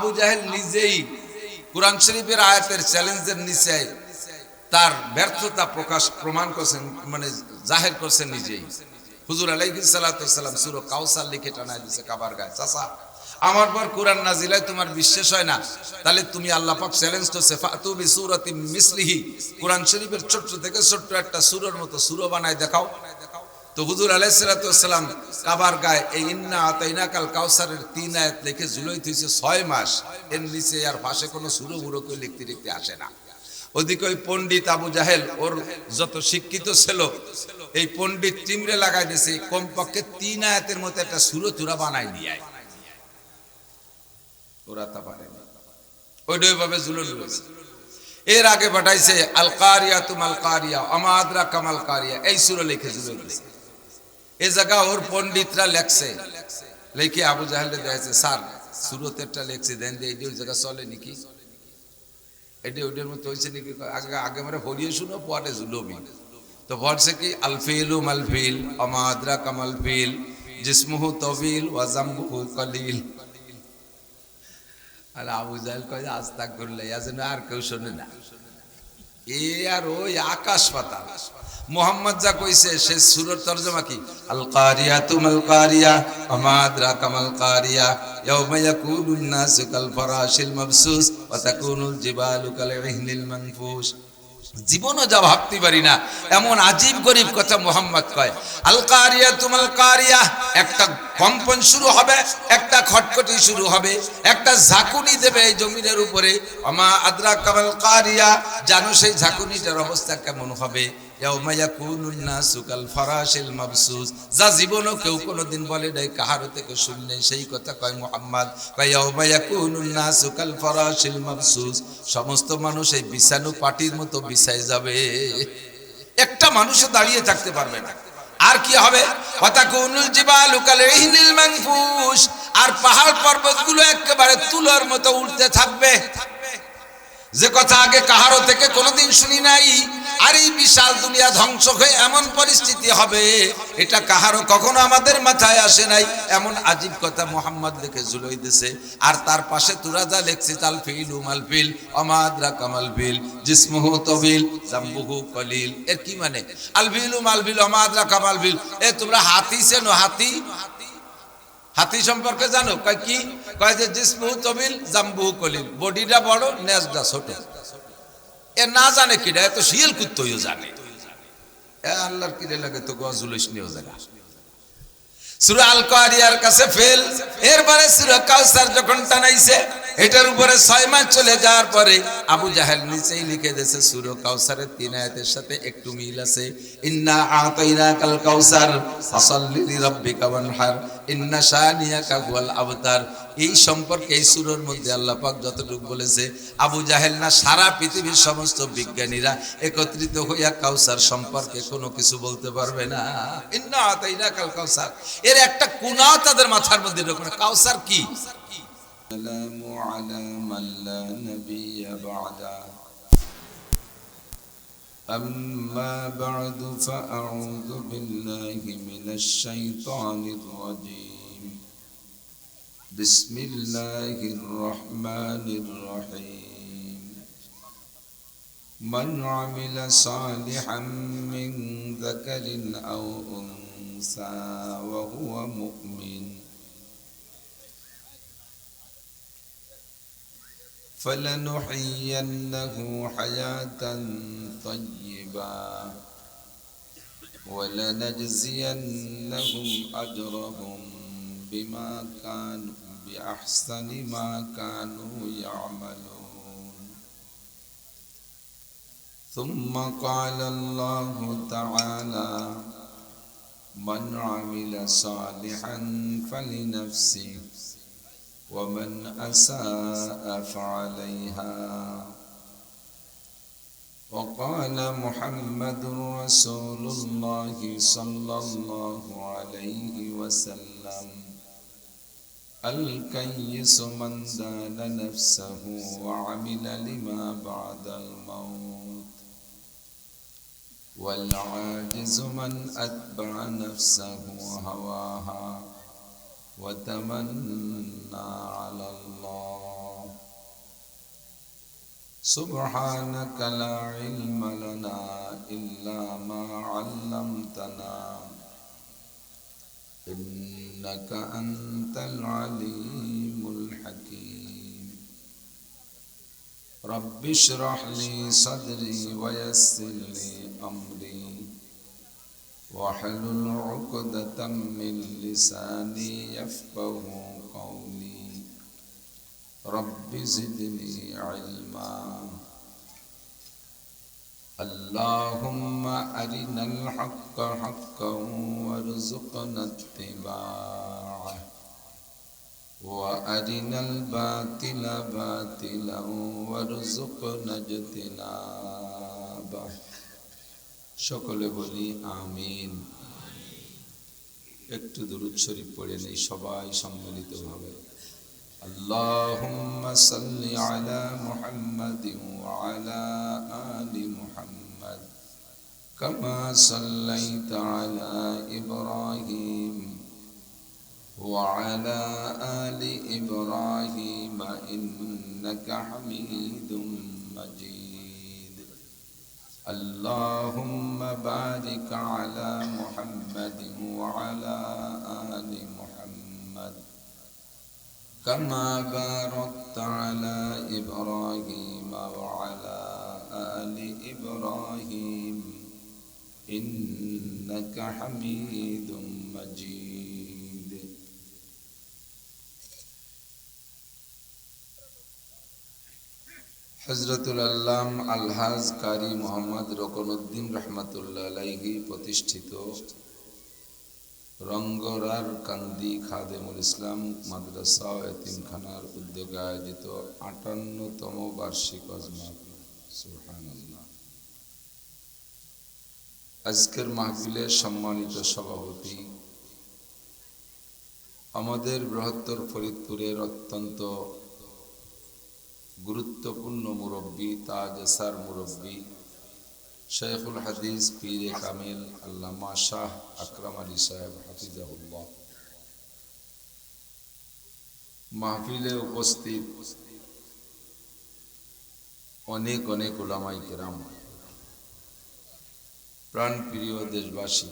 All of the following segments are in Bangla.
আবু জাহেল নিজেই কুরআন শরীফের আয়াতের চ্যালেঞ্জের নিচে তার ব্যর্থতা প্রমাণ করছেন, মানে জাহির করছেন নিজেই। হুজুর আলাইহিস সালাতু ওয়াসসালাম সূরা কাউসার লিখে টানায় দিয়েছে কাবার গায়ে। চাচা, আমার পর কোরআন নাজিলায় তোমার বিশ্বাস হয় না, তাহলে তুমি আল্লাহ পাক চ্যালেঞ্জ করছে ফাতু বিসূরাতিন মিসলিহি, কোরআন শরীফের ছোট থেকে ছোট একটা সূরার মতো সূরা বানায় দেখাও। তো হুজুর আলাইহিস সালাতু ওয়াসসালাম কাবার গায়ে এই ইন্না আতাইনাকাল কাউসারের 3 আয়াত লিখে ঝুলাই থইছে 6 মাস। এর নিচে আর পাশে কোনো সূরা মুরো কেউ লিখতে আসে না। ওদিকে ওই পণ্ডিত আবু জাহেল ওর যত শিক্ষিত ছিল, এই পণ্ডিত টিমরে লাগাই দিয়েছে কমপক্ষে 3 আয়াতের মতো একটা সূরা বানাই নিয়ে আয়। ওরা তা পারে না, ওইটাই ভাবে জুলুল রয়েছে। এর আগে পাঠাইছে আল কারিয়া তুমাল কারিয়া আমা আদরা কামাল কারিয়া, এই সূরা লিখে জুলুল রয়েছে। এই জায়গা ওর পণ্ডিতরা লেখছে, লিখে আবু জাহেলকে দিয়েছে, স্যার সূরাতেরটা লেখছে দেন দিয়ে এই জায়গা চলে নাকি, এটা ওইটার মতো হয়েছে নাকি, আগে আগে মানে হরিয়ে শুনো পরে জুলবি। তো বলছে কি আল ফিলু মাল ফিল আমা আদরা কামাল ফিল জিসমুহু তবিল ওয়া জামবুহু কলিল। আর আবু জাহেল কয় আস্তাগফিরুল্লাহ, যেন আর কেউ শোনে না। এ আর ওই আকাশ পাতাল। মুহাম্মদ যা কইছে সে সূরার তরজমা কি আল কারিয়াতু মাল কারিয়া আমা আদরাকা মাল কারিয়া ইয়াউমা ইয়াকুনুন নাসু কাল ফারাশিল মাবসুস ওয়া তাকুনুল জিবালু কাল ইহনিল মানফুস। জীবনও যা ভাবতে পারি না এমন আজীব গরিব কথা মুহাম্মদ কয়। আল কারিয়াতু মাল কারিয়া, একটা কম্পন শুরু হবে, একটা খটখটি শুরু হবে, একটা ঝাঁকুনি দেবে এই জমিনের উপরে। আমা আদরাকা মাল কারিয়া, জানো সেই ঝাঁকুনিটার অবস্থা কেমন হবে? ইয়াউমা ইয়াকুনুন নাসু কাল ফারাশিল মাবসুস, যা জীবনও কেউ কোনোদিন বলে নাই, কাহারও থেকে শুনি নাই, সেই কথা কয় মুহাম্মদ। কয় ইয়াউমা ইয়াকুনুন নাসু কাল ফারাশিল মাবসুস, সমস্ত মানুষ এই বিছানো পাটির মতো বিছায় যাবে, একটা মানুষও দাঁড়িয়ে থাকতে পারবে না। আর কি হবে? ওয়াতাকুনুল জিবালু কাল ইহনিল মানফুস, আর পাহাড় পর্বতগুলো একেবারে তুলার মতো উঠতে থাকবে, যে কথা আগে কাহারও থেকে কোনোদিন শুনি নাই। আর এই বিশাল দুনিয়া ধ্বংস হয়ে এমন পরিস্থিতি হবে, এটা কাহারও কখনো আমাদের মাথায় আসে নাই। এমন আজীব কথা মুহাম্মদ লিখে ঝুলাই দিয়েছে। আর তার পাশে তুরা যা লেখছে তাল ফিলু মাল ফিল আমা আদরাকা মাল ফিল জিসমুহু তবিল জামবুহু কলিল। এর কি মানে? আল ফিলু মাল ফিল আমা আদরাকা মাল ফিল, এ তোমরা হাতি চেনো? হাতি সম্পর্কে জানো? কয় কি? কয় যে জিসমুহু তবিল জামবুহু কলিল, বডিটা বড় নেজটা ছোট। এ না জানে কিনা, এত শিয়াল কুত্তইও জানে। এ আল্লাহর কিরে লাগে তো গজুলিস নিও জায়গা। সূরা আল কারিয়ার কাছে ফেল, এরপরে সূরা কাউসার যখন টানাইছে, এটার উপরে 6 মাস চলে যাওয়ার পরে আবু জাহেল নিচেই লিখে দিয়েছে সূরা কাউসারের 3 আয়াতের সাথে একটু মিল আছে। ইন্না আতাইনাকাল কাউসার ফাসাল্লি লিরাব্বিকা ওয়ানহার ইন্না শানিয়াকা হুয়াল আবতার। এই সম্পর্কে এই সূরার মধ্যে আল্লাহ পাক যতটুকু বলেছে, আবু জাহেল না সারা পৃথিবীর সমস্ত বিজ্ঞানীরা একত্রিত হইয়া কাউসার সম্পর্কে কোনো কিছু বলতে পারবে না। ইন্না আতাইনাকাল কাউসার, এর একটা কুনাও তাদের মাথার মধ্যে ঢোকে না। কাউসার কি? সালামু আলা মান লা নাবিয়্যা বা'দা আম্মা বা'দু ফাআউযু বিল্লাহি মিনাশ শাইতানির রাজীম বিসমিল্লাহির রহমানির রহিম মান আমিলা সালিহাম মিন যাকারিন আও উনসা ওয়া হুয়া মুমিন فلنحيينه حياة طيبة ولنجزينهم أجرهم بما كانوا بأحسن ما كانوا يعملون ثم قال الله تعالى من عمل صالحا فلنفسه ومن أساء فعليها وقال محمد رسول الله صلى الله عليه وسلم الكيس من دان نفسه وعمل لما بعد الموت والعاجز من أتبع نفسه هواها وتمنى على الله سبحانك لا علم لنا إلا ما علمتنا إنك أنت العليم الحكيم رب اشرح لي صدري ويسر لي أمري واحلل عقدة من لساني يفقه قولي رب زدني علما اللهم أرنا الحق حقا وارزقنا اتباعه وأرنا الباطل باطلا وارزقنا اجتنابه সকলে বলি আমিন। একটু দুরূদ শরীফ পড়ে নেই সবাই সম্মিলিতভাবে। اللهم صل على محمد وعلى آل محمد كما صليت على إبراهيم وعلى آل إبراهيم إنك حميد مجيد اللهم بارك على محمد وعلى آل محمد كما باركت على إبراهيم وعلى آل إبراهيم إنك حميد مجيد হযরতুল আল্লাম আলহাজ কারি মোহাম্মদ রকনউদ্দিন রাহমাতুল্লাহ আলাইহি প্রতিষ্ঠিত রঙ্গরার কান্দি খাদেমুল ইসলাম মাদ্রাসা ও এতিমখানার উদ্যোগে আয়োজিত ৫৮তম বার্ষিক ওয়াজ মাহফিল। সুবহানাল্লাহ। আজকের মাহফিলের সম্মানিত সভাপতি আমাদের বৃহত্তর ফরিদপুরের অত্যন্ত গুরুত্বপূর্ণ মুরব্বী তাজসার মুরব্বী শেখুল হাদিস পীরে কামিল আল্লামা শাহ আকরাম আলী সাহেব হাফিজাহুল্লাহ, মাহফিলে উপস্থিত অনেক অনেক উলামায়ে কেরাম, প্রাণপ্রিয় দেশবাসী,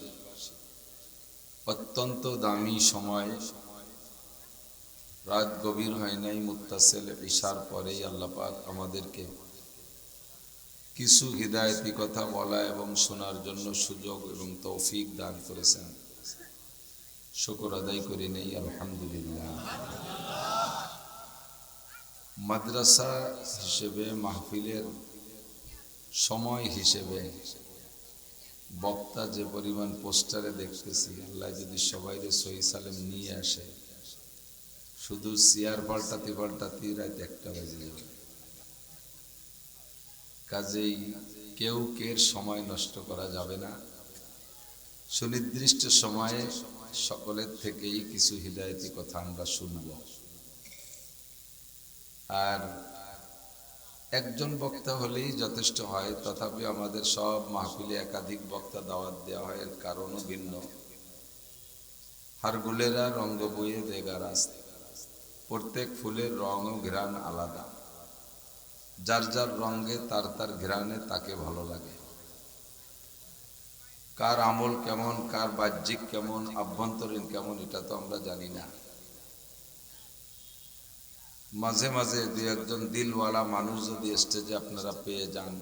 অত্যন্ত দামি সময়, রাত গভীর হয় নাই, মুত্তাসিল ইশার পরেই আল্লাহ পাক আমাদেরকে কিছু হিদায়তি কথা বলা এবং শোনার জন্য সুযোগ এবং তৌফিক দান করেছেন। শুকর আদায় করে নেই আলহামদুলিল্লাহ। মাদ্রাসা হিসেবে মাহফিলের সময় হিসেবে বক্তা যে পরিমাণ পোস্টারে দেখতেছি, আল্লাহ যদি সবাইরে সহি সালেম নিয়ে আসে, শুধু চেয়ার পাল্টাতে পাল্টাতে রাত ১টা বেজে যাবে। কাজেই কেউ কের সময় নষ্ট করা যাবে না। সুনির্দিষ্ট সময়ে সকলের থেকেই কিছু হিদায়তি কথা আমরা শুনব। আর একজন বক্তা হলেই যথেষ্ট হয়, তথাপি আমাদের সব মাহফিলে একাধিক বক্তা দাওয়াত দেওয়া হয়, এর কারণও ভিন্ন। হারগুলেরা রঙ্গ বইয়ে দেগা রাস্তা, প্রত্যেক ফুলের রং ও ঘ্রাণ আলাদা, যার যার রঙে তার তার ঘ্রাণে তাকে ভালো লাগে। কার আমল কেমন, কার বাহ্যিক কেমন, আভ্যন্তরীণ কেমন, এটা তো আমরা জানি না। মাঝে মাঝে দুই একজন দিলওয়ালা মানুষ যদি স্টেজে আপনারা পেয়ে যান,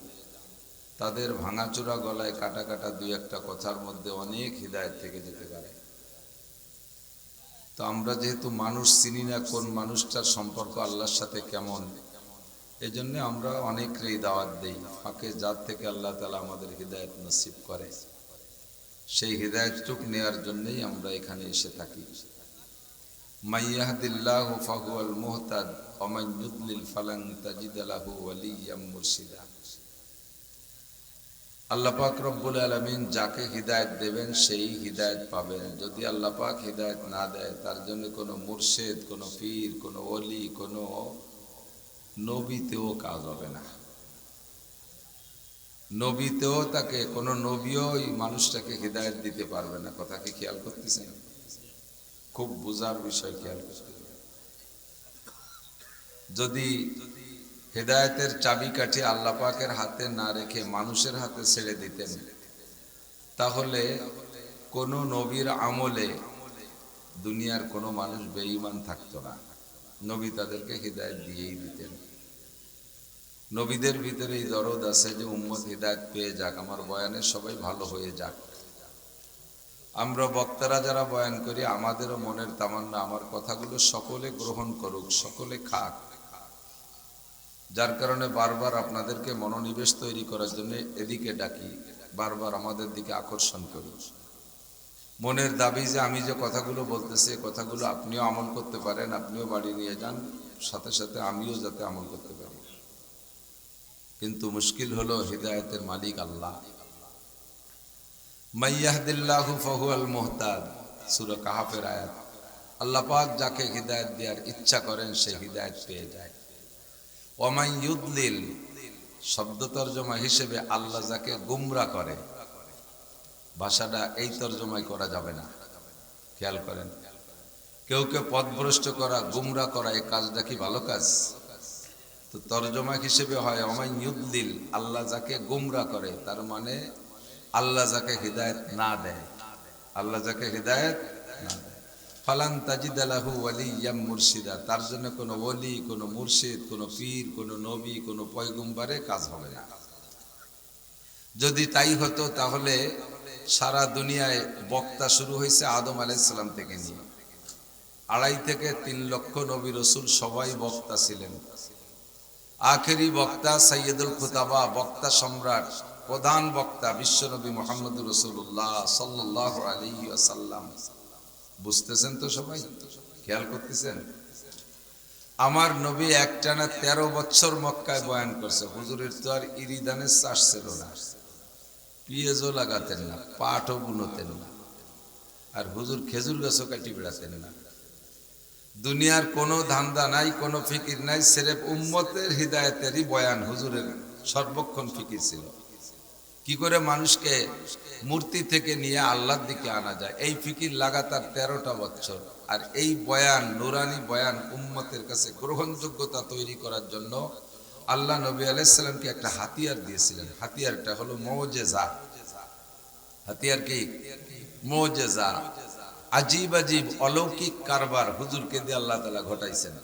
তাদের ভাঙাচোরা গলায় কাটা কাটা দুই একটা কথার মধ্যে অনেক হিদায়ত থেকে যেতে পারে। তো আমরা যেহেতু মানুষ চিনি না কোন মানুষটার সম্পর্ক আল্লাহর সাথে কেমন, এই জন্য আমরা অনেকেই দাওয়াত দেই, ফাঁকে যার থেকে আল্লাহ তাআলা আমাদের হিদায়ত নসিব করে, সেই হিদায়তটুক নেওয়ার জন্যই আমরা এখানে এসে থাকি। মাইয়াহদিল্লাহু ফাহুয়াল মুহতাদ ওয়া মান ইউদ্লিল ফালান তাজিদ লাহু ওয়ালিয়্যাম মুরশিদা। আল্লাহ পাক রব্বুল আলামিন যাকে হিদায়ত দেবেন সেই হিদায়ত পাবেন। যদি আল্লাহ পাক হিদায়ত না দেয়, তার জন্য কোনো মুর্শিদ, কোনো পীর, কোনো ওলি, কোনো নবীতেও কাজ হবে না। নবীতেও তাকে কোনো নবীও ওই মানুষটাকে হিদায়ত দিতে পারবে না। কথা কি খেয়াল করতেছেন? খুব বোঝার বিষয়, খেয়াল করতে। যদি হেদায়েতের চাবিকাঠি আল্লাহ পাকের হাতে না রেখে মানুষের হাতে ছেড়ে দিতেন, তাহলে কোন নবীর আমলে দুনিয়ার কোনো মানুষ বেঈমান থাকতো না। নবী তাদেরকে হিদায়াত দিয়েই দিতেন। নবীদের ভিতরে এই দরদ আছে যে উম্মত হিদায়াত পেয়ে যাক, আমার বয়ানে সবাই ভালো হয়ে যাক। আমরা বক্তারা যারা বয়ান করি, আমাদেরও মনের তামান্না আমার কথাগুলো সকলে গ্রহণ করুক, সকলে খাক। যার কারণে বারবার আপনাদেরকে মনোনিবেশ তৈরি করার জন্য এদিকে ডাকি, বারবার আমাদের দিকে আকর্ষণ করি। মনের দাবি যে আমি যে কথাগুলো বলতেছি, কথাগুলো আপনিও আমল করতে পারেন, আপনিও বাড়ি নিয়ে যান, সাথে সাথে আমিও যাতে আমল করতে পারি। কিন্তু মুশকিল হলো হিদায়াতের মালিক আল্লাহ। মাইয়াহদিল্লাহু ফাহুয়াল মুহতাদ, সূরা কাহাফের আয়াত। আল্লাহ পাক যাকে হিদায়াত দেওয়ার ইচ্ছা করেন সে হিদায়াত পেয়ে যায়। ওয়া মান ইউদলিল শব্দ তরজমা হিসেবে আল্লাহ যাকে গুমরা করে, ভাষাটা এই তরজমায় করা যাবে না। খেয়াল করেন, কেউ কেউ পথভ্রষ্ট করা, গুমরা করা, এই কাজটা কি ভালো কাজ? তো তরজমা হিসেবে হয় ওয়া মান ইউদলিল, আল্লাহ যাকে গুমরা করে, তার মানে আল্লাহ যাকে হিদায়াত না দেয়, আল্লাহ যাকে হিদায়াত না দেয়, ফালান তাজিদ লাহু ওয়ালিয়াম মুরশিদা, তার জন্য কোনো ওলি, কোনো মুর্শিদ, কোনো পীর, কোনো নবী, কোনো পয়গম্বরে কাজ হবে না। যদি তাই হতো তাহলে সারা দুনিয়ায় বক্তা শুরু হয়েছে আদম আলাইহিস সালাম থেকে নিয়ে 2.5 থেকে 3 লক্ষ নবী রাসূল সবাই বক্তা ছিলেন। আখেরি বক্তা সাইয়্যিদুল খুতাবা, বক্তা সম্রাট, প্রধান বক্তা বিশ্বনবী মুহাম্মদুর রাসূলুল্লাহ সাল্লাল্লাহু আলাইহি ওয়াসাল্লাম। বুঝতেছেন তো সবাই? খেয়াল করতেছেন? আমার নবী একটানা 13 বছর মক্কায় বয়ান করছে। হুজুরের তো আর ইরিদানের চাষ ছিল না, পিএজও লাগাতেন না, পাটও বুনতেন না, আর হুজুর খেজুর গাছও কাটি বেড়াতেন না। দুনিয়ার কোনো ধান্দা নাই, কোনো ফিকির নাই, সিরেফ উম্মতের হিদায়াতেরই বয়ান হুজুরের সর্বক্ষণ ফিকির ছিল। কি করে মানুষকে মূর্তি থেকে নিয়ে আল্লাহর দিকে আনা যায়, এই ফিকির লাগাতার 13টা বছর। আর এই বয়ান, নুরানি বয়ান উম্মতের কাছে গ্রহণযোগ্যতা তৈরি করার জন্য আল্লাহ নবী আলাইহিস সালামকে একটা হাতিয়ার দিয়েছিলেন। হাতিয়ারটা হলো মুজিজা। হাতিয়ার কি? মুজিজা। আজীব আজীব অলৌকিক কারবার হুজুরকে দিয়ে আল্লাহ তাআলা ঘটাইছেন।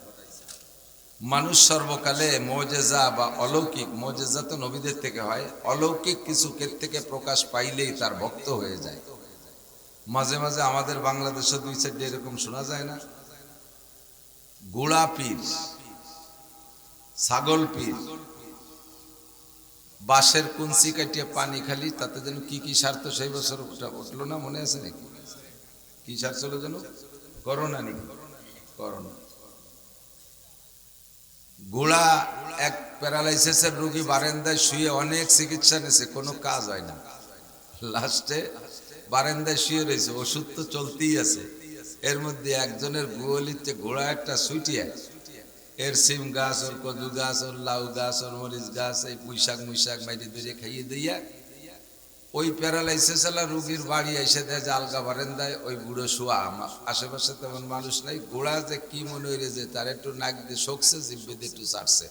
মানুষ সর্বকালে মুজিজা বা অলৌকিক, মুজিজা তো নবীদের থেকে হয়, অলৌকিক কিছু থেকে প্রকাশ পাইলেই তার ভক্ত হয়ে যায়। মাঝে মাঝে আমাদের বাংলাদেশে 2 সাইডে এরকম শোনা যায় না? গোড়া পীর, ছাগল পীর, বাঁশের কুঞ্চি কাটিয়ে পানি খালি, তাতে যেন কি কি সার, তো সেই বছর উঠলো না, মনে আছে নাকি? কি সার ছিল যেন? করোনা নাকি? করোনা। গোড়া এক প্যারালাইসিসের রোগী বারান্দায় শুয়ে অনেক চিকিৎসা নিয়েছে, কোনো কাজ হয় না। লাস্টে বারান্দায় শুয়ে রয়েছে, ওষুধ তো চলতেই আছে। এর মধ্যে একজনের গোয়ালিতে ঘোড়া একটা ছুটিয়ে এর সিম গাছ, ওর কদু গাছ, ওর লাউ গাছ, ওর মরিচ গাছ, এই পুঁইশাক মুইশাক মাইরে ধরে খাইয়ে দিয়া ওই প্যারালাইসিস আলা রোগীর বাড়ি এসে দেয় যে আলগা বারান্দায় ওই বুড়ো শোয়া। আশেপাশে তেমন মানুষ নাই। গোড়া যে কি মনে হইরে যে তার একটু নাক দিয়ে শোকছে, জিব্বে দিয়ে একটু চাটছে।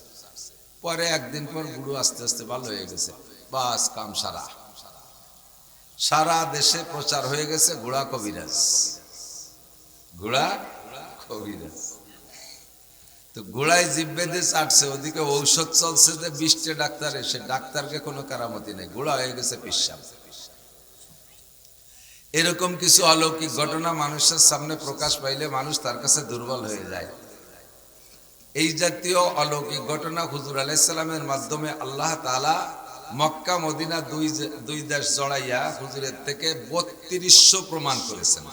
পরে একদিন পর বুড়ো আস্তে আস্তে ভালো হয়ে গেছে, বাস কাম সারা। সারা দেশে প্রচার হয়ে গেছে ঘোড়া কবিরাজ, ঘোড়া কবিরাজ। তো ঘোড়ায় জিব্বে দিয়ে চাটছে, ওদিকে ঔষধ চলছে যে 20টা ডাক্তার এসে, ডাক্তারকে কোনো কারামতি নেই, ঘোড়া হয়ে গেছে পিসাব। এরকম কিছু অলৌকিক ঘটনা মানুষের সামনে প্রকাশ পাইলে মানুষ তার কাছে দুর্বল হয়ে যায়। এই জাতীয় অলৌকিক ঘটনা হুজুর আলাইহিস সালামের মাধ্যমে আল্লাহ তাআলা মক্কা মদিনা দুই দেশ জড়াইয়া হুজুরের থেকে 3200 প্রমাণ করেছেন।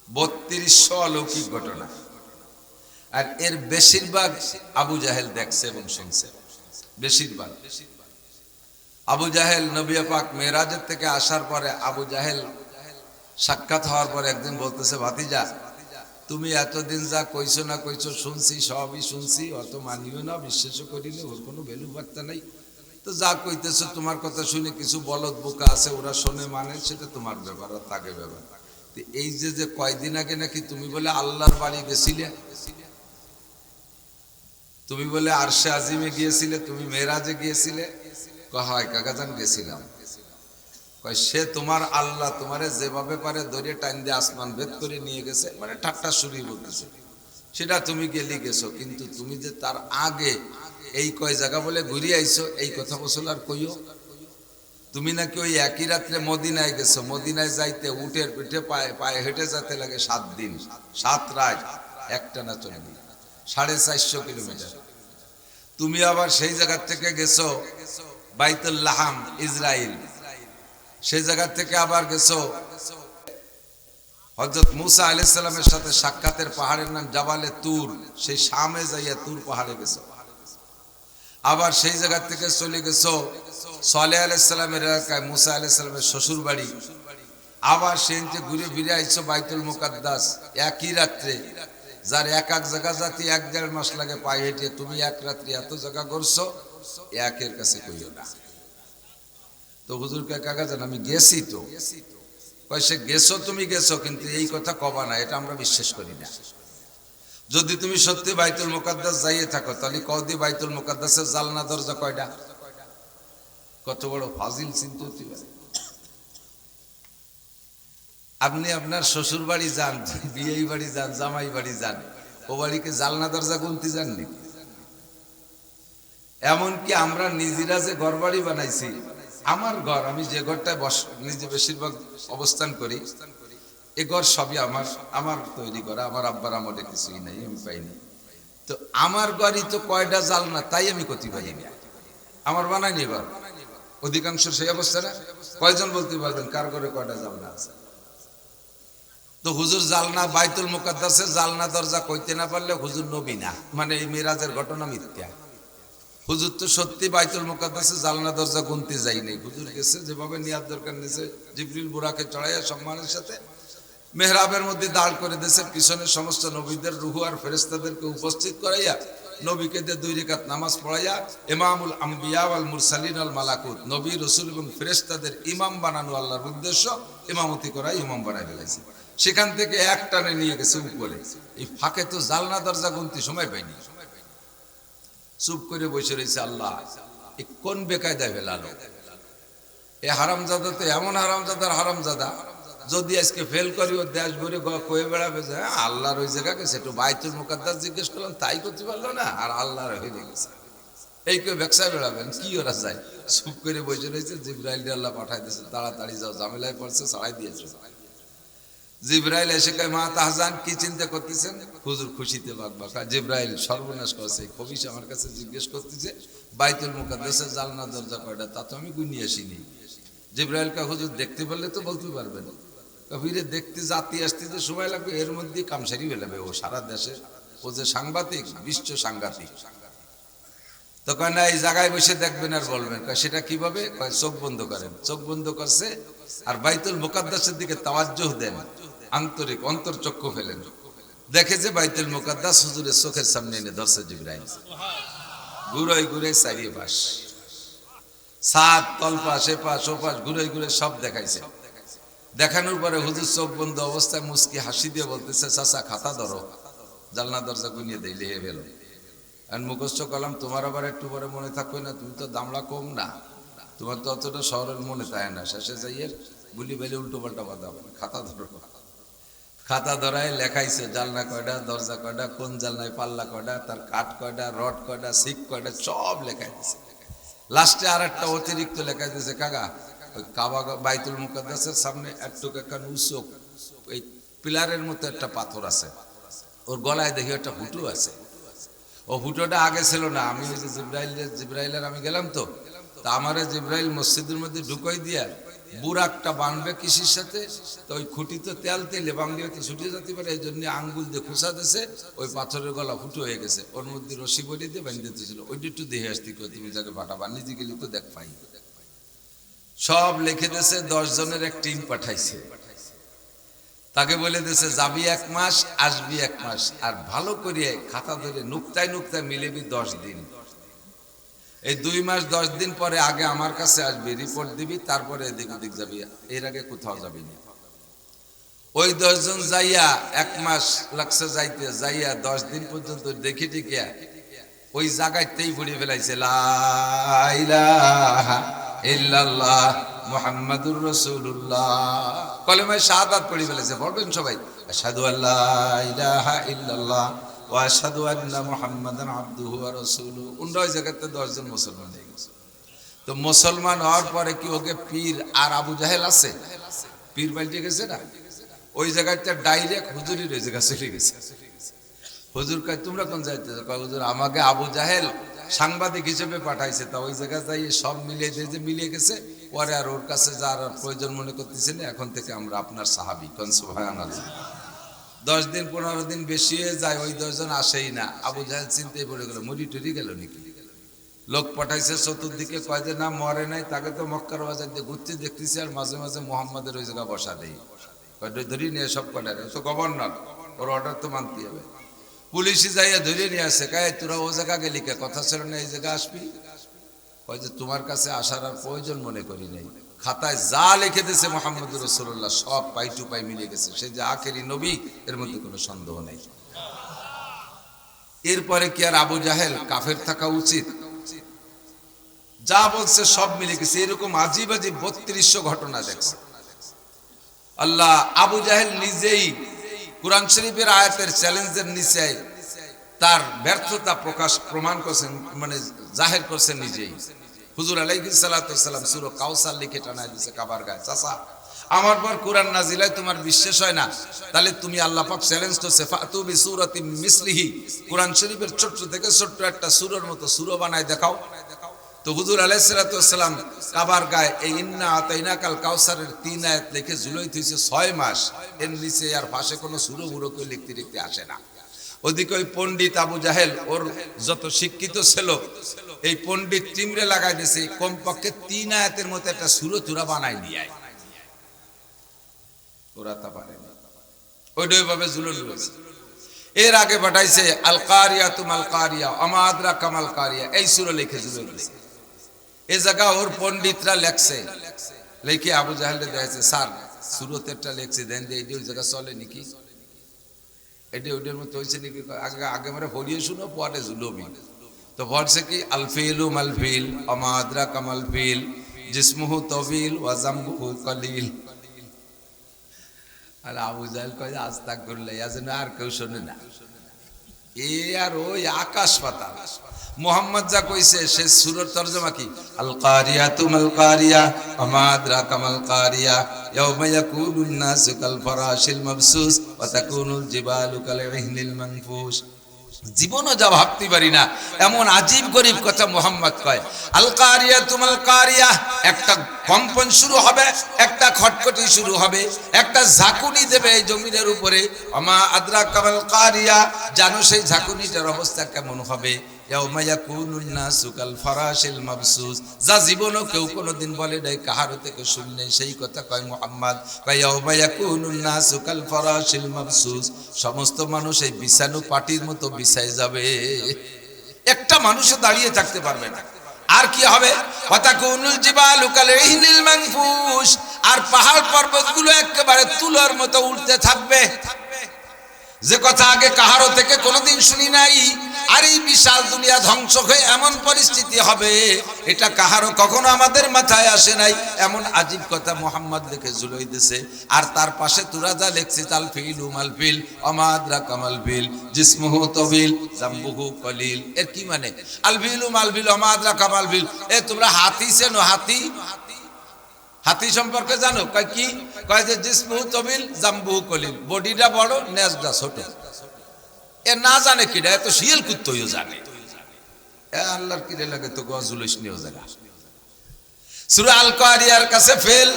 3200 অলৌকিক ঘটনা। আর এর বেশিরভাগ আবু জাহেল দেখছে এবং শুনছে। বেশিরভাগ আবু জাহেল নবী পাক মেরাজের থেকে আসার পরে আবু জাহেল সাক্ষাৎ হওয়ার পরে একদিন বলতেছে, ভাতিজা তুমি এতদিন যা কইছো না কইছো শুনছি, সবই শুনছি, অত মানিও না, বিশ্বাসও করি না, ওর কোনো ভ্যালু বার্তা নাই। তো যা কইতেছো তোমার কথা শুনে কিছু বলদ বোকা আছে, ওরা শোনে মানে, সেটা তোমার ব্যাপার, আর তাকে ব্যাপার। এই যে কয়দিন আগে নাকি তুমি বলে আল্লাহর বাড়ি গেছিলে, তুমি বলে আরশে আজিমে গিয়েছিলে, তুমি মেরাজে গিয়েছিলে? হয় কাকাজান গেছিলাম। কয় সে তোমার আল্লাহ তোমারে যেভাবে পারে ধরে টাইম দিয়ে আসমান ভেদ করে নিয়ে গেছে, মানে ঠাট্টা শুরুই বলতেছে, সেটা তুমি গেলি গেছো, কিন্তু তুমি যে তার আগে এই কয় জায়গা বলে ঘুরিয়ে আইছো, এই কথা বছর আর কইও। তুমি নাকি ওই একই রাত্রে মদিনায় গেছো, মদিনায় যাইতে উটের পিঠে পায়ে পায়ে হেঁটে যেতে লাগে 7 দিন 7 রাত, একটানা চলবে 450 কিলোমিটার। তুমি আবার সেই জায়গা থেকে গেছো বাইতুল লাহাম ইসরাইল, সেই জায়গা থেকে আবার গেছো হযরত মুসা আলাইহিস সালামের সাথে সাক্ষাতের পাহাড়ের নাম জাবালে তুর, সেই শামে যাইয়া তুর পাহাড়ে গেছো। আবার সেই জায়গা থেকে চলে গেছো সালেহ আলাইহিস সালামের এলাকায়, মুসা আলাইহিস সালামের শ্বশুর বাড়ি। আবার সেখানে ঘুরে ফিরে আইছো বাইতুল মুকাদ্দাস একই রাত্রে, যার এক এক জায়গা জাতি 1-1.5 মাস লাগে পায়ে হেঁটে, তুমি এক রাত্রে এত জায়গা ঘুরছো, একের কাছে কইও না। তো হুজুরকে কাকা জান আমি গেছি, তো কয় সে গেছো তুমি গেছো, কিন্তু এই কথা কবা না, এটা আমরা বিশ্বাস করি না। যদি তুমি সত্যি বাইতুল মুকাদ্দাস যাইয়ে থাকো, তাহলে কওদি বাইতুল মুকাদ্দাসের জালনা দরজা কয়টা? কত বড় ফাজিল চিন্তা হতে পারে। আপনি আপনার শ্বশুর বাড়ি যান, বিয়ে বাড়ি যান, জামাই বাড়ি যান, ও বাড়িকে জালনা দরজা গুনতে যাননি? এমনকি আমরা নিজেরা যে ঘর বাড়ি বানাইছি, আমার ঘর, আমি যে ঘরটায় নিজে বেশিরভাগ অবস্থান করি, এ ঘর সবই আমার তৈরি করা, আমার আব্বার আমলে কিছুই নাই, আমি পাইনি। তো আমার ঘরই তো কয়টা জালনা, তাই আমি ক্ষতি পাই না, আমার বানাইনি ঘর। অধিকাংশ সেই অবস্থা না? কয়জন বলতে পারবেন কার ঘরে কয়টা জালনা আছে? তো হুজুর জালনা বাইতুল মুকাদ্দাসে জালনা দরজা কইতে না পারলে হুজুর নবী না, মানে এই মিরাজের ঘটনা মিথ্যা। হুজুর তো সত্যি বাইতুল মুকাদ্দাসে জালনা দরজা গুনতে যায়নি, হুজুর গেছে যেভাবে নিয়াত দরকার নিয়েছে, জিবরিল বুরাকে চড়াইয়া সম্মানের সাথে মেহরাবের মধ্যে দাঁড় করে দিয়েছে, পিছনে সমস্ত নবীদের রুহু আর ফেরেশতাদেরকে উপস্থিত করাইয়া নবীকে দিয়ে 2 রাকাত নামাজ পড়াইয়া ইমামুল আম্বিয়া ওয়াল মুরসালিন ওয়াল মালাকুত, নবী রাসূল এবং ফেরেশতাদের ইমাম বানানো আল্লাহর উদ্দেশ্য, ইমামতি করা ইমাম বানাই ফেলেছে। সেখান থেকে এক টানে নিয়ে গেছে উপরে, এই ফাঁকে তো জালনা দরজা গুনতে সময় পাইনি। চুপ করে বসে রয়েছে। আল্লাহ এ কোন বেকায়দায় ফেলালো? এ হারামজাদা তো এমন হারামজাদার হারামজাদা, যদি আজকে ফেল করি ও দেশ ভরে কয়ে বেড়াবে যে আল্লাহর ওই জায়গা গেছে, একটু বাইতুল মুকাদ্দাস জিজ্ঞেস করলাম, তাই করতে পারলো না, আর আল্লাহর হয়ে গেছে, এই কেউ ব্যবসায় বেড়াবেন কি ওরা যায়? চুপ করে বসে রয়েছে। জিবরাইল আল্লাহ পাঠাই দিয়েছে, তাড়াতাড়ি যাও, ঝামেলায় পড়ছে, ছাড়াই দিয়েছে। জিবরাইল এসে কয় মা তাহজান, কি চিন্তা করতেছেন? হুজুর খুশিতে বাকবাকা, জিবরাইল সর্বনাশ করছে, কবিশ আমার কাছে জিজ্ঞেস করতেছে বাইতুল মুকাদ্দাসের জালনা দরজা কয়টা, তা তো আমি গুনিয়ে আসিনি। জিবরাইল কয় হুজুর দেখতে পারলে তো বলতে পারবেন। কবিরে দেখতে জাতি আসতে যে সময় লাগবে, এর মধ্যে কামসারি ফেলাবে ও সারা দেশে, ও যে সাংবাদিক, বিশ্ব সাংঘাতিক। তো কয় না, এই জায়গায় বসে দেখবেন আর বলবেন। কয় সেটা কিভাবে? কয় চোখ বন্ধ করেন। চোখ বন্ধ করছে আর বাইতুল মুকাদ্দাসের দিকে তাওয়াজ্জুহ দেন, আন্তরিক অন্তর্চক্ষু ফেলেন, দেখে যে বাইতুল মুকাদ্দাস হুজুরের চোখের সামনে এনে ধরছে জিবরাইল। ঘুরে ঘুরে চারিয়ে পাশ, সাত তলপাশ, এপাশ ওপাশ ঘুরে ঘুরে সব দেখাইছে। দেখানোর পরে হুজুর চোখ বন্ধ অবস্থায় মুস্কি হাসি দিয়ে বলতেছে, চাচা খাতা ধরো, জানলা দরজা গুনিয়ে দেই লেহে ফেলো। আর মুখস্থ কলাম, তোমার আবার একটু পরে মনে থাকবে না, তুমি তো দামড়া কম না, তোমার তো অতটা শহরের মনে থাকে না। শেষে যাইয়ে গুলি বেলে উল্টো পাল্টা বাঁধা, খাতা ধরো। খাতা ধরায় লেখাইছে জানলা কয়টা, দরজা কয়টা, কোন জানলায় পাল্লা কয়টা, তার কাঠ কয়টা, রড কয়টা, সিক কয়টা, সব লেখাই দিছে। লাস্টে আর একটা অতিরিক্ত লেখাই দিয়েছে, কাকা ওই কাবা বাইতুল মুকাদ্দাসের সামনে একটু একটা উঁচু এই পিলারের মতো একটা পাথর আছে, ওর গলায় দেখি একটা হুটু আছে। ও হুটোটা আগে ছিল না, আমি ওই যে জিবরাইলের আমি গেলাম, তো আমারে জিবরাইল মসজিদের মধ্যে ঢুকাই দিয়া বুরাকটা বানবে কৃষির সাথে, তো ওই খুঁটি তো তেলে বাংলি হয়তো ছুটে যেতে পারে, এই জন্য আঙ্গুল দিয়ে খোঁচা দিয়েছে, ওই পাথরের গলা ফুটো হয়ে গেছে, ওর মধ্যে রশি বড়ি দিয়ে বানিয়ে দিতেছিল, ওইটা একটু দেখে আসতে, তুমি যাকে ভাটা বানিয়ে গেলি তো দেখ পাই। সব লিখে দিয়েছে, 10 জনের এক টিম পাঠাইছে, তাকে বলে দিয়েছে যাবি 1 মাস, আসবি 1 মাস, আর ভালো করে খাতা ধরে নুক্তায় নুক্তায় মিলেবি 10 দিন। এই 2 মাস 10 দিন পরে আগে আমার কাছে আসবি, রিপোর্ট দিবি, তারপরে এদিক ওদিক যাবি, এর আগে কোথাও যাবি না। ওই 10 জন যাইয়া 1 মাস লাগছে যাইতে, যাইয়া 10 দিন পর্যন্ত দেখি টিকিয়া ওই জায়গাতেই পড়ে ফেলাইছে লা ইলাহা ইল্লাল্লাহ মুহাম্মাদুর রাসূলুল্লাহ, কলেমায়ে শাহাদাত পড়ে ফেলেছে। পড়বেন সবাই, আশহাদু আল্লা ইলাহা ইল্লাল্লাহ ওয়া আশহাদু আন্না মুহাম্মাদান আবদুহু ওয়া রাসূলুহু। ওই জায়গাতে 10 জন মুসলমান হয়ে গেছে। তো মুসলমান হওয়ার পরে কি ওকে পীর আর আবু জাহেল আছে? পীর পাল্টে গেছে না? ওই জায়গাতে ডাইরেক্ট হুজুরের ওই জায়গা চলে গেছে। হুজুর কয় তোমরা কোন যাইতেছো? কয় হুজুর আমাকে আবু জাহেল সাংবাদিক হিসেবে পাঠাইছে, তা ওই জায়গায় যাই সব মিলিয়ে দিয়ে যে মিলিয়ে গেছে, পরে আর ওর কাছে যার প্রয়োজন মনে করতেছেন, এখন থেকে আমরা আপনার সাহাবী। কোন সুবহানাল্লাহ। 10 দিন 15 দিন বেশি হয়ে যায়, ওই 10 জন আসেই না। আবু জাহেল চিন্তায় পড়ে গেল, মরি টরি গেল নাকি? লোক পাঠাইছে চতুর্দিকে, কয় যে না মরে নাই, তাকে তো মক্কার বাজার দিয়ে ঘুরতে দেখতেছি, আর মাঝে মাঝে মোহাম্মদের ওই জায়গা বসা দেই, ধরি নিয়ে সব কটারে তো গভর্নর, ওর অর্ডার তো মানতে হবে। পুলিশে যাইয়া ধরে নিয়ে আসে, কয় তোরা ও জায়গা গেলি কে? কথা ছিল না এই জায়গা আসবি? কয় যে তোমার কাছে আসার আর প্রয়োজন মনে করি নাই। খাতায় যা লিখে দিয়েছে মুহাম্মদুর রাসূলুল্লাহ সব পাই টু পাই মিলে গেছে, সে যে আখেরি নবী এর মধ্যে কোনো সন্দেহ নেই। এরপরে কি আর আবু জাহেল কাফের থাকা উচিত? যা বলছে সব মিলে গেছে। এরকম আজিব আজিব 3200 ঘটনা দেখছে আল্লাহ। আবু জাহেল নিজেই কুরআন শরীফের আয়াতের চ্যালেঞ্জের নিচে তার ব্যর্থতা প্রমাণ করছেন, মানে জাহির করছেন নিজেই। হুজুর আলাইহিস সালাতু ওয়াস সালাম সূরা কাউসার লিখে টানায় দিয়েছে কাবার গায়ে। চাচা আমার পর কুরআন নাজিল হয় তোমার বিশ্বাস হয় না? তাহলে তুমি আল্লাহ পাক চ্যালেঞ্জ করছে ফাতু বিসূরাতিন মিসলিহি, কুরআন শরীফের ছোট থেকে ছোট একটা সূরার মতো সূরা বানায় দেখাও। তো হুজুর আলাইহিস সালাতু ওয়াস সালাম কাবার গায়ে এই ইন্না আতাইনাকাল কাউসারের 3 আয়াত লিখে ঝুলাই থইছে 6 মাস। এর নিচে আর পাশে কোনো সূরা মুরো করে লিখতে লিখতে আসে না। ওদিকে ওই পণ্ডিত আবু জাহেল ওর যত শিক্ষিত ছিল, এই পণ্ডিত টিমরে লাগাই দিয়েছে কমপক্ষে 3 আয়াতের মতো একটা সূরা তুরা বানাই নিয়ে আয়। ওরা তা পারে না, ওইটাই ভাবে জুলুল রয়েছে। এর আগে পাঠাইছে আল কারিয়া তুমাল কারিয়া আমা আদরাকা মাল কারিয়া, এই সূরা লিখে জুলুল রয়েছে। এই জায়গা ওর পণ্ডিতরা লেখছে, লিখে আবু জাহেলকে দিয়েছে, স্যার সূরাতেরটা লিখছে দেন দিয়ে এই জায়গা চলে নাকি? এটা ওইটার মতো হয়েছে নাকি? আগে আগে আমরা পড়িয়ে শুনো, পরে জুলুমি। তো বলছে কি আল ফিলু মাল ফিল আমা আদরাকা মাল ফিল জিসমুহু তাবিল ওয়া জামবুহু কলিল। আর আবু জাহেল কয় আস্তাগফিরুল্লাহ, ইয়া যেন আর কেউ শোনে না। এ আর ওই আকাশ পাতাল। মুহাম্মদ যা কইছে সে সূরার তরজমা কি? আল কারিয়াতু মাল কারিয়া আমা আদরাকা মাল কারিয়া ইয়াউমা ইয়াকুনুন নাসু কাল ফারাশিল মাবসুস ওয়া তাকুনুল জিবালু কাল ইহনিল মানফুস। জীবনও যা ভাবতে পারি না এমন আজীব গরিব কথা মুহাম্মদ কয়। আল কারিয়াতু মাল কারিয়া, একটা কম্পন শুরু হবে, একটা খটখটি শুরু হবে, একটা ঝাঁকুনি দেবে এই জমিনের উপরে। আমা আদরাকা মাল কারিয়া, জানো সেই ঝাঁকুনিটার অবস্থা কেমন হবে? ইয়াউমা ইয়াকুনুন নাসু কাল ফারাশিল মাবসুস, যা জীবনও কেউ কোনোদিন বলে নাই, কাহারও থেকে শুনলে সেই কথা কয় মুহাম্মদ। কয় ইয়াউমা ইয়াকুনুন নাসু কাল ফারাশিল মাবসুস, সমস্ত মানুষ এই বিছানো পাটির মতো বিছায় যাবে, একটা মানুষও দাঁড়িয়ে থাকতে পারবে না। আর কি হবে? ওয়াতাকুনুল জিবালু কাল ইহনিল মানফুস, আর পাহাড় পর্বতগুলো একেবারে তুলার মতো উঠতে থাকবে, যে কথা আগে কাহারও থেকে কোনোদিন শুনি নাই। আর এই বিশাল দুনিয়া ধ্বংস হয়ে এমন পরিস্থিতি হবে, এটা কাহারও কখনো আমাদের মাথায় আসে নাই। এমন আজীব কথা মুহাম্মদ লিখে ঝুলাই দিছে। আর তার পাশে তুরা যা লিখছে আল ফিলু মাল ফিল আমা আদরাকা মাল ফিল জিসমুহু তাবিল জামবুহু কলিল। এর কি মানে? আল ফিলু মাল ফিল আমা আদরাকা মাল ফিল, এ তোমরা হাতি চেনো? হাতি, হাতি সম্পর্কে জানো? কয় কি? কয় যে জিসমুহু তাবিল জামবুহু কলিল, বডিটা বড় নেজটা ছোট। এ না জানে কিনা? এত শিয়াল কুত্তইও জানে। এ আল্লাহর কিরে লাগে তো গজুলিস নিও জায়গা। সূরা আল কারিয়ার কাছে ফেল।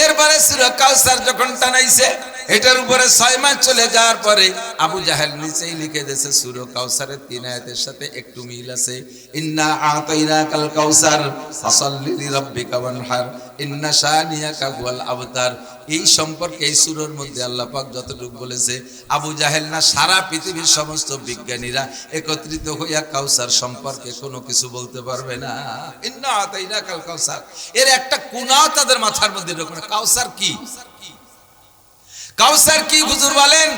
এরপরে সূরা কাউসার যখন টানাইছে, এটার উপরে 6 মাস চলে যাওয়ার পরে আবু জাহেল নিচেই লিখে দিয়েছে সূরা কাউসারের 3 আয়াতের সাথে একটু মিল আছে। ইন্না আতাইনাকাল কাউসার ফাসাল্লি লিরাব্বিকা ওয়ানহার ইন্না শানিয়াকা হুয়াল আবতার। এই সম্পর্কে এই সূরার মধ্যে আল্লাহ পাক যতটুকু বলেছে, আবু জাহেল না সারা পৃথিবীর সমস্ত বিজ্ঞানীরা একত্রিত হইয়া কাউসার সম্পর্কে কোনো কিছু বলতে পারবে না। ইন্না আতাইনাকাল কাউসার, এর একটা কোনাও তাদের মাথার মধ্যে ঢোকে না। কাউসার কি? কাউসার কি হুজুর বলেন?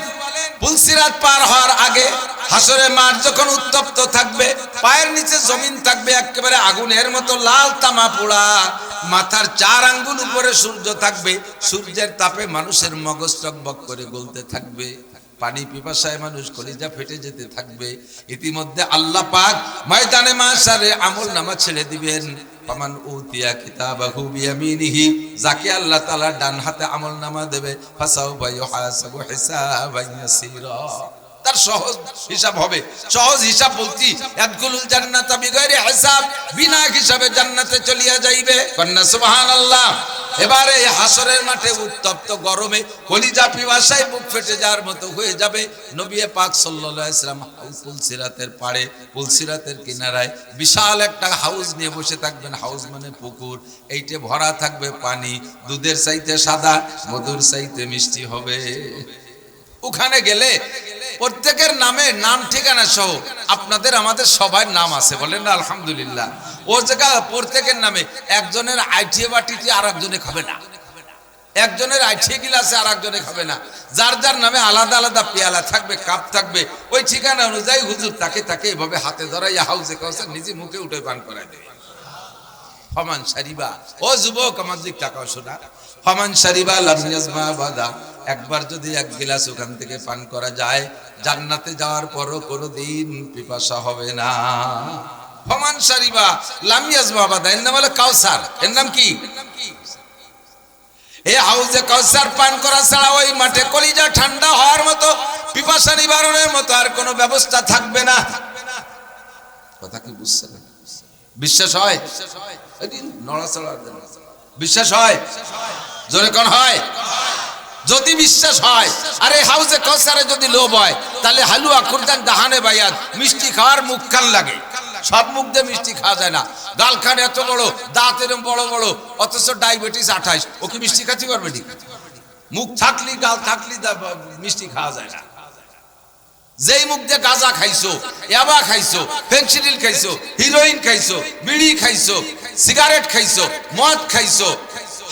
পুলসিরাত পার হওয়ার আগে হাসরের মাঠ যখন উত্তপ্ত থাকবে, পায়ের নিচে জমিন থাকবে একেবারে আগুনের মতো লাল তামা পোড়া, মাথার 4 আঙ্গুল উপরে সূর্য থাকবে, সূর্যের তাপে মানুষের মগজ টকবক করে গলতে থাকবে, পানি পিপাসায় মানুষ কলিজা ফেটে যেতে থাকবে। ইতিমধ্যে আল্লাহ পাক ময়দানে মাশারে আমলনামা ছেড়ে দিবেন। ফামান উতিয়া কিতাবাহু বিয়ামিনিহি, যাকে আল্লাহ তাআলা ডান হাতে আমলনামা দেবে, ফাসাউফা ইউহাসাবু হিসাবান ইয়াসীরা, তার সহজ হিসাব হবে। সহজ হিসাব বলছি ইয়াদখুলুল জান্নাতা বিগাইরি হিসাব, বিনা হিসাবে জান্নাতে চলিয়া যাইবে। কন্যা সুবহানাল্লাহ। এবারে হাসরের মাঠে উত্তপ্ত গরমে কলিজা পিপাসায় বুক ফেটে যাওয়ার মতো হয়ে যাবে। নবী পাক সাল্লাল্লাহু আলাইহি ওয়াসাল্লাম পুলসিরাতের পাড়ে, পুলসিরাতের কিনারায় বিশাল একটা হাউস নিয়ে বসে থাকবেন। হাউস মানে পুকুর, এইটে ভরা থাকবে পানি, দুধের চাইতে সাদা, মধুর চাইতে মিষ্টি হবে। ওখানে গেলে প্রত্যেকের নামে নাম ঠিকানা সহ আপনাদের আমাদের সবার নাম আছে, বলেন না আলহামদুলিল্লাহ। ও জায়গা প্রত্যেকের নামে, একজনের আইটিএ বাটিতে আর একজনে খাবে না, একজনের আইটিএ গিলাসে আর একজনে খাবে না, যার যার নামে আলাদা আলাদা পেয়ালা থাকবে, কাপ থাকবে। ওই ঠিকানা অনুযায়ী হুজুর তাকে তাকে এভাবে হাতে ধরাইয়া হাউসে কাউসে নিজে মুখে উঠে পান করাই দেবে। ফমান শারিবা, ও যুবক আমার দিক টাকাও শোনা, ফমান শারিবা লাম ইয়াজমা বাদা, একবার যদি 1 গিলাস ওখান থেকে পান করা যায়, জান্নাতে যাওয়ার পরও কোনোদিন পিপাসা হবে না। ফমান শারিবা লাম ইয়াজমা বাদা, এর নাম হলো কাউসার। এর নাম কি? এই হাউজে কাউসার পান করা ছাড়া ওই মাঠে কলিজা ঠান্ডা হওয়ার মতো, পিপাসা নিবারণের মতো আর কোনো ব্যবস্থা থাকবে না। কথা কি বুঝছেন? বিশ্বাস হয়? নড়াচড়া বিশ্বাস হয়? জোরে কোন হয়? যদি বিশ্বাস হয়, আরে হাউজে কাউসারে যদি লোভ হয়, তাহলে হালুয়া খুরদান দাহানে বাইয়াত, মিষ্টি খাওয়ার মুখ খান লাগে। সব মুখ দিয়ে মিষ্টি খাওয়া যায় না। গাল খান এত বড়, দাঁত এরম বড় বড়, অথচ ডায়াবেটিস 28, ও কি মিষ্টি খাতে পারবে? মুখ থাকলি গাল থাকলি মিষ্টি খাওয়া যায় না। যেই মুখ দিয়ে গাঁজা খাইছো, ইয়াবা খাইছো, ফেন্সিডিল খাইছো, হিরোইন খাইছো, বিড়ি খাইছো, সিগারেট খাইছো, মদ খাইছো,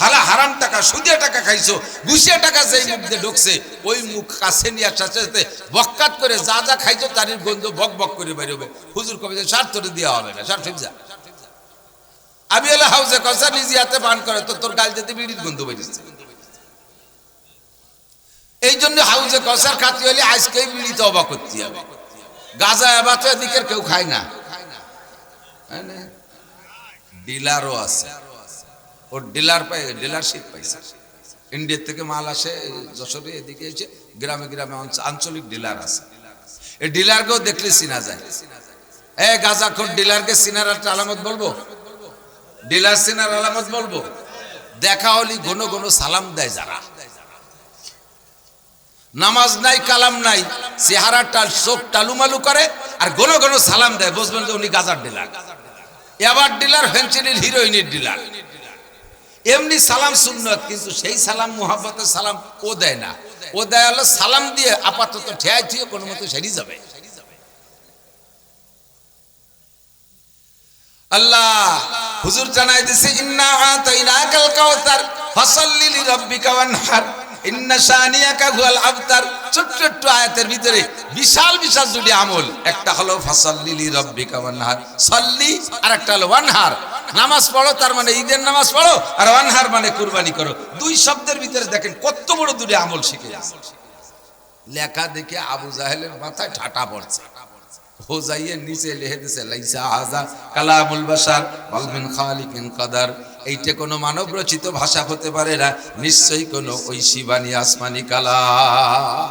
হালা হারাম টাকা, সুদে টাকা খাইছো, ঘুষিয়া টাকা যেই মুখ দিয়ে ঢুকছে, ওই মুখ কাছে নিয়ে সাথে সাথে বক্কাত করে যা যা খাইছো তার গন্ধ বক বক করে বেরোবে। হুজুর কবে যে সার তোরে দেওয়া হবে না, সার ঠিক যা। আমি এলে হাউজে কসা নিজে হাতে পান করে তো তোর গাল যেতে বিড়ির গন্ধ বেরিয়েছে। এই জন্য হাউজে কসার খাতি হলে আজকেই বিড়িতে অবাক করতে হবে। গাঁজা এবার তো এদিকের কেউ খায় না। ডিলারও আছে, ওর ডিলারশিপ পাইছে, ইন্ডিয়া থেকে মাল আসে যশোরে, এদিকে এসে গ্রামে গ্রামে আঞ্চলিক ডিলার আছে। এই ডিলারকেও দেখলে চিনা যায়। গাঁজাখোর ডিলারকে চিনার একটা আলামত বলবো, ডিলার চিনার আলামত বলবো, দেখা হলি ঘন ঘন সালাম দেয়। যারা নামাজ নাই কালাম নাই, চেহারাটা চোখ টালুমালু করে আর ঘন ঘন সালাম দেয়, বুঝবেন যে উনি গাজার ডিলার। এবার ডিলার ফেন্সিডিল হিরোইনের ডিলার। এমনি সালাম সুন্নত, কিন্তু সেই সালাম মুহাব্বতের সালাম ও দেয় না। ও দেয় হলো সালাম দিয়ে আপাতত ঠেয়াই থিয়ে কোনো মতো সেরে যাবে। আল্লাহ হুজুর জানাই দিছে, ইন্না আতাইনাকাল কাউসার ফাসাল্লি লিরাব্বিকা ওয়ানহার ইন্না শানিয়াকা হুয়াল আবতার। ছোট্ট ছোট্ট আয়াতের ভিতরে বিশাল বিশাল দুটি আমল। একটা হলো ফাসাল্লি লিরাব্বিকা ওয়ানহার, সাল্লি, আর একটা হলো ওয়ানহার, নামাজ পড়ো, তার মানে ঈদের নামাজ পড়ো, আর ওয়ানহার মানে কুরবানি করো। দুই শব্দের ভিতরে দেখেন কত বড় দুটি আমল শিখে গেছে। লেখা দেখে আবু জাহেলের মাথায় ঠাটা পড়ছে। হোজাইয়ে নিচে লিখে দিছে, লাইসা হাযা কালামুল বাশার ওয়াল মিন খালিকিন কাদার। এইটা কোনো মানব রচিত ভাষা হতে পারে না, নিশ্চয়ই কোনো ঐশী বাণী আসমানি কালাম।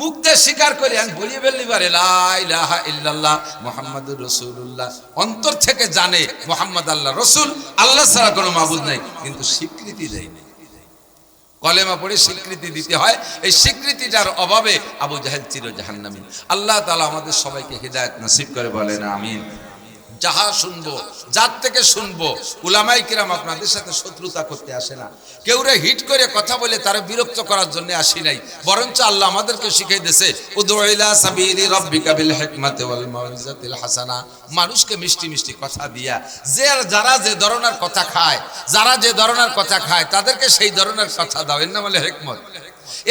মুখ দিয়ে স্বীকার করে আমি বলিয়ে ফেললি পারে লা ইলাহা ইল্লাল্লাহ মুহাম্মাদুর রাসূলুল্লাহ, অন্তর থেকে জানে মুহাম্মদ আল্লাহ রাসূল, আল্লাহ ছাড়া কোনো মাবুদ নাই, কিন্তু স্বীকৃতি দেয় না। কলেমা পড়ে স্বীকৃতি দিতে হয়, এই স্বীকৃতিটার অভাবে আবু জাহেল চির জাহান্নামী। আল্লাহ তাআলা আমাদের সবাইকে হিদায়াত নসিব করে, বলেন আমিন। যাহা শুনবো, যার থেকে শুনবো, উলামায়ে কিরাম আপনাদের সাথে শত্রুতা করতে আসে না, কেউরে হিট করে কথা বলে তারা বিরক্ত করার জন্য আসি নাই, বরঞ্চ আল্লাহ আমাদেরকে শিখিয়ে দিয়েছে, উদউ ইলা সাবিলি রাব্বিকা বিল হিকমাতি ওয়াল মাউইজাতিল হাসানা। মানুষকে মিষ্টি মিষ্টি কথা দিয়া, যারা যে ধরনের কথা খায়, যারা যে ধরনের কথা খায় তাদেরকে সেই ধরনের কথা দাও, এর নাম হলো হিকমত।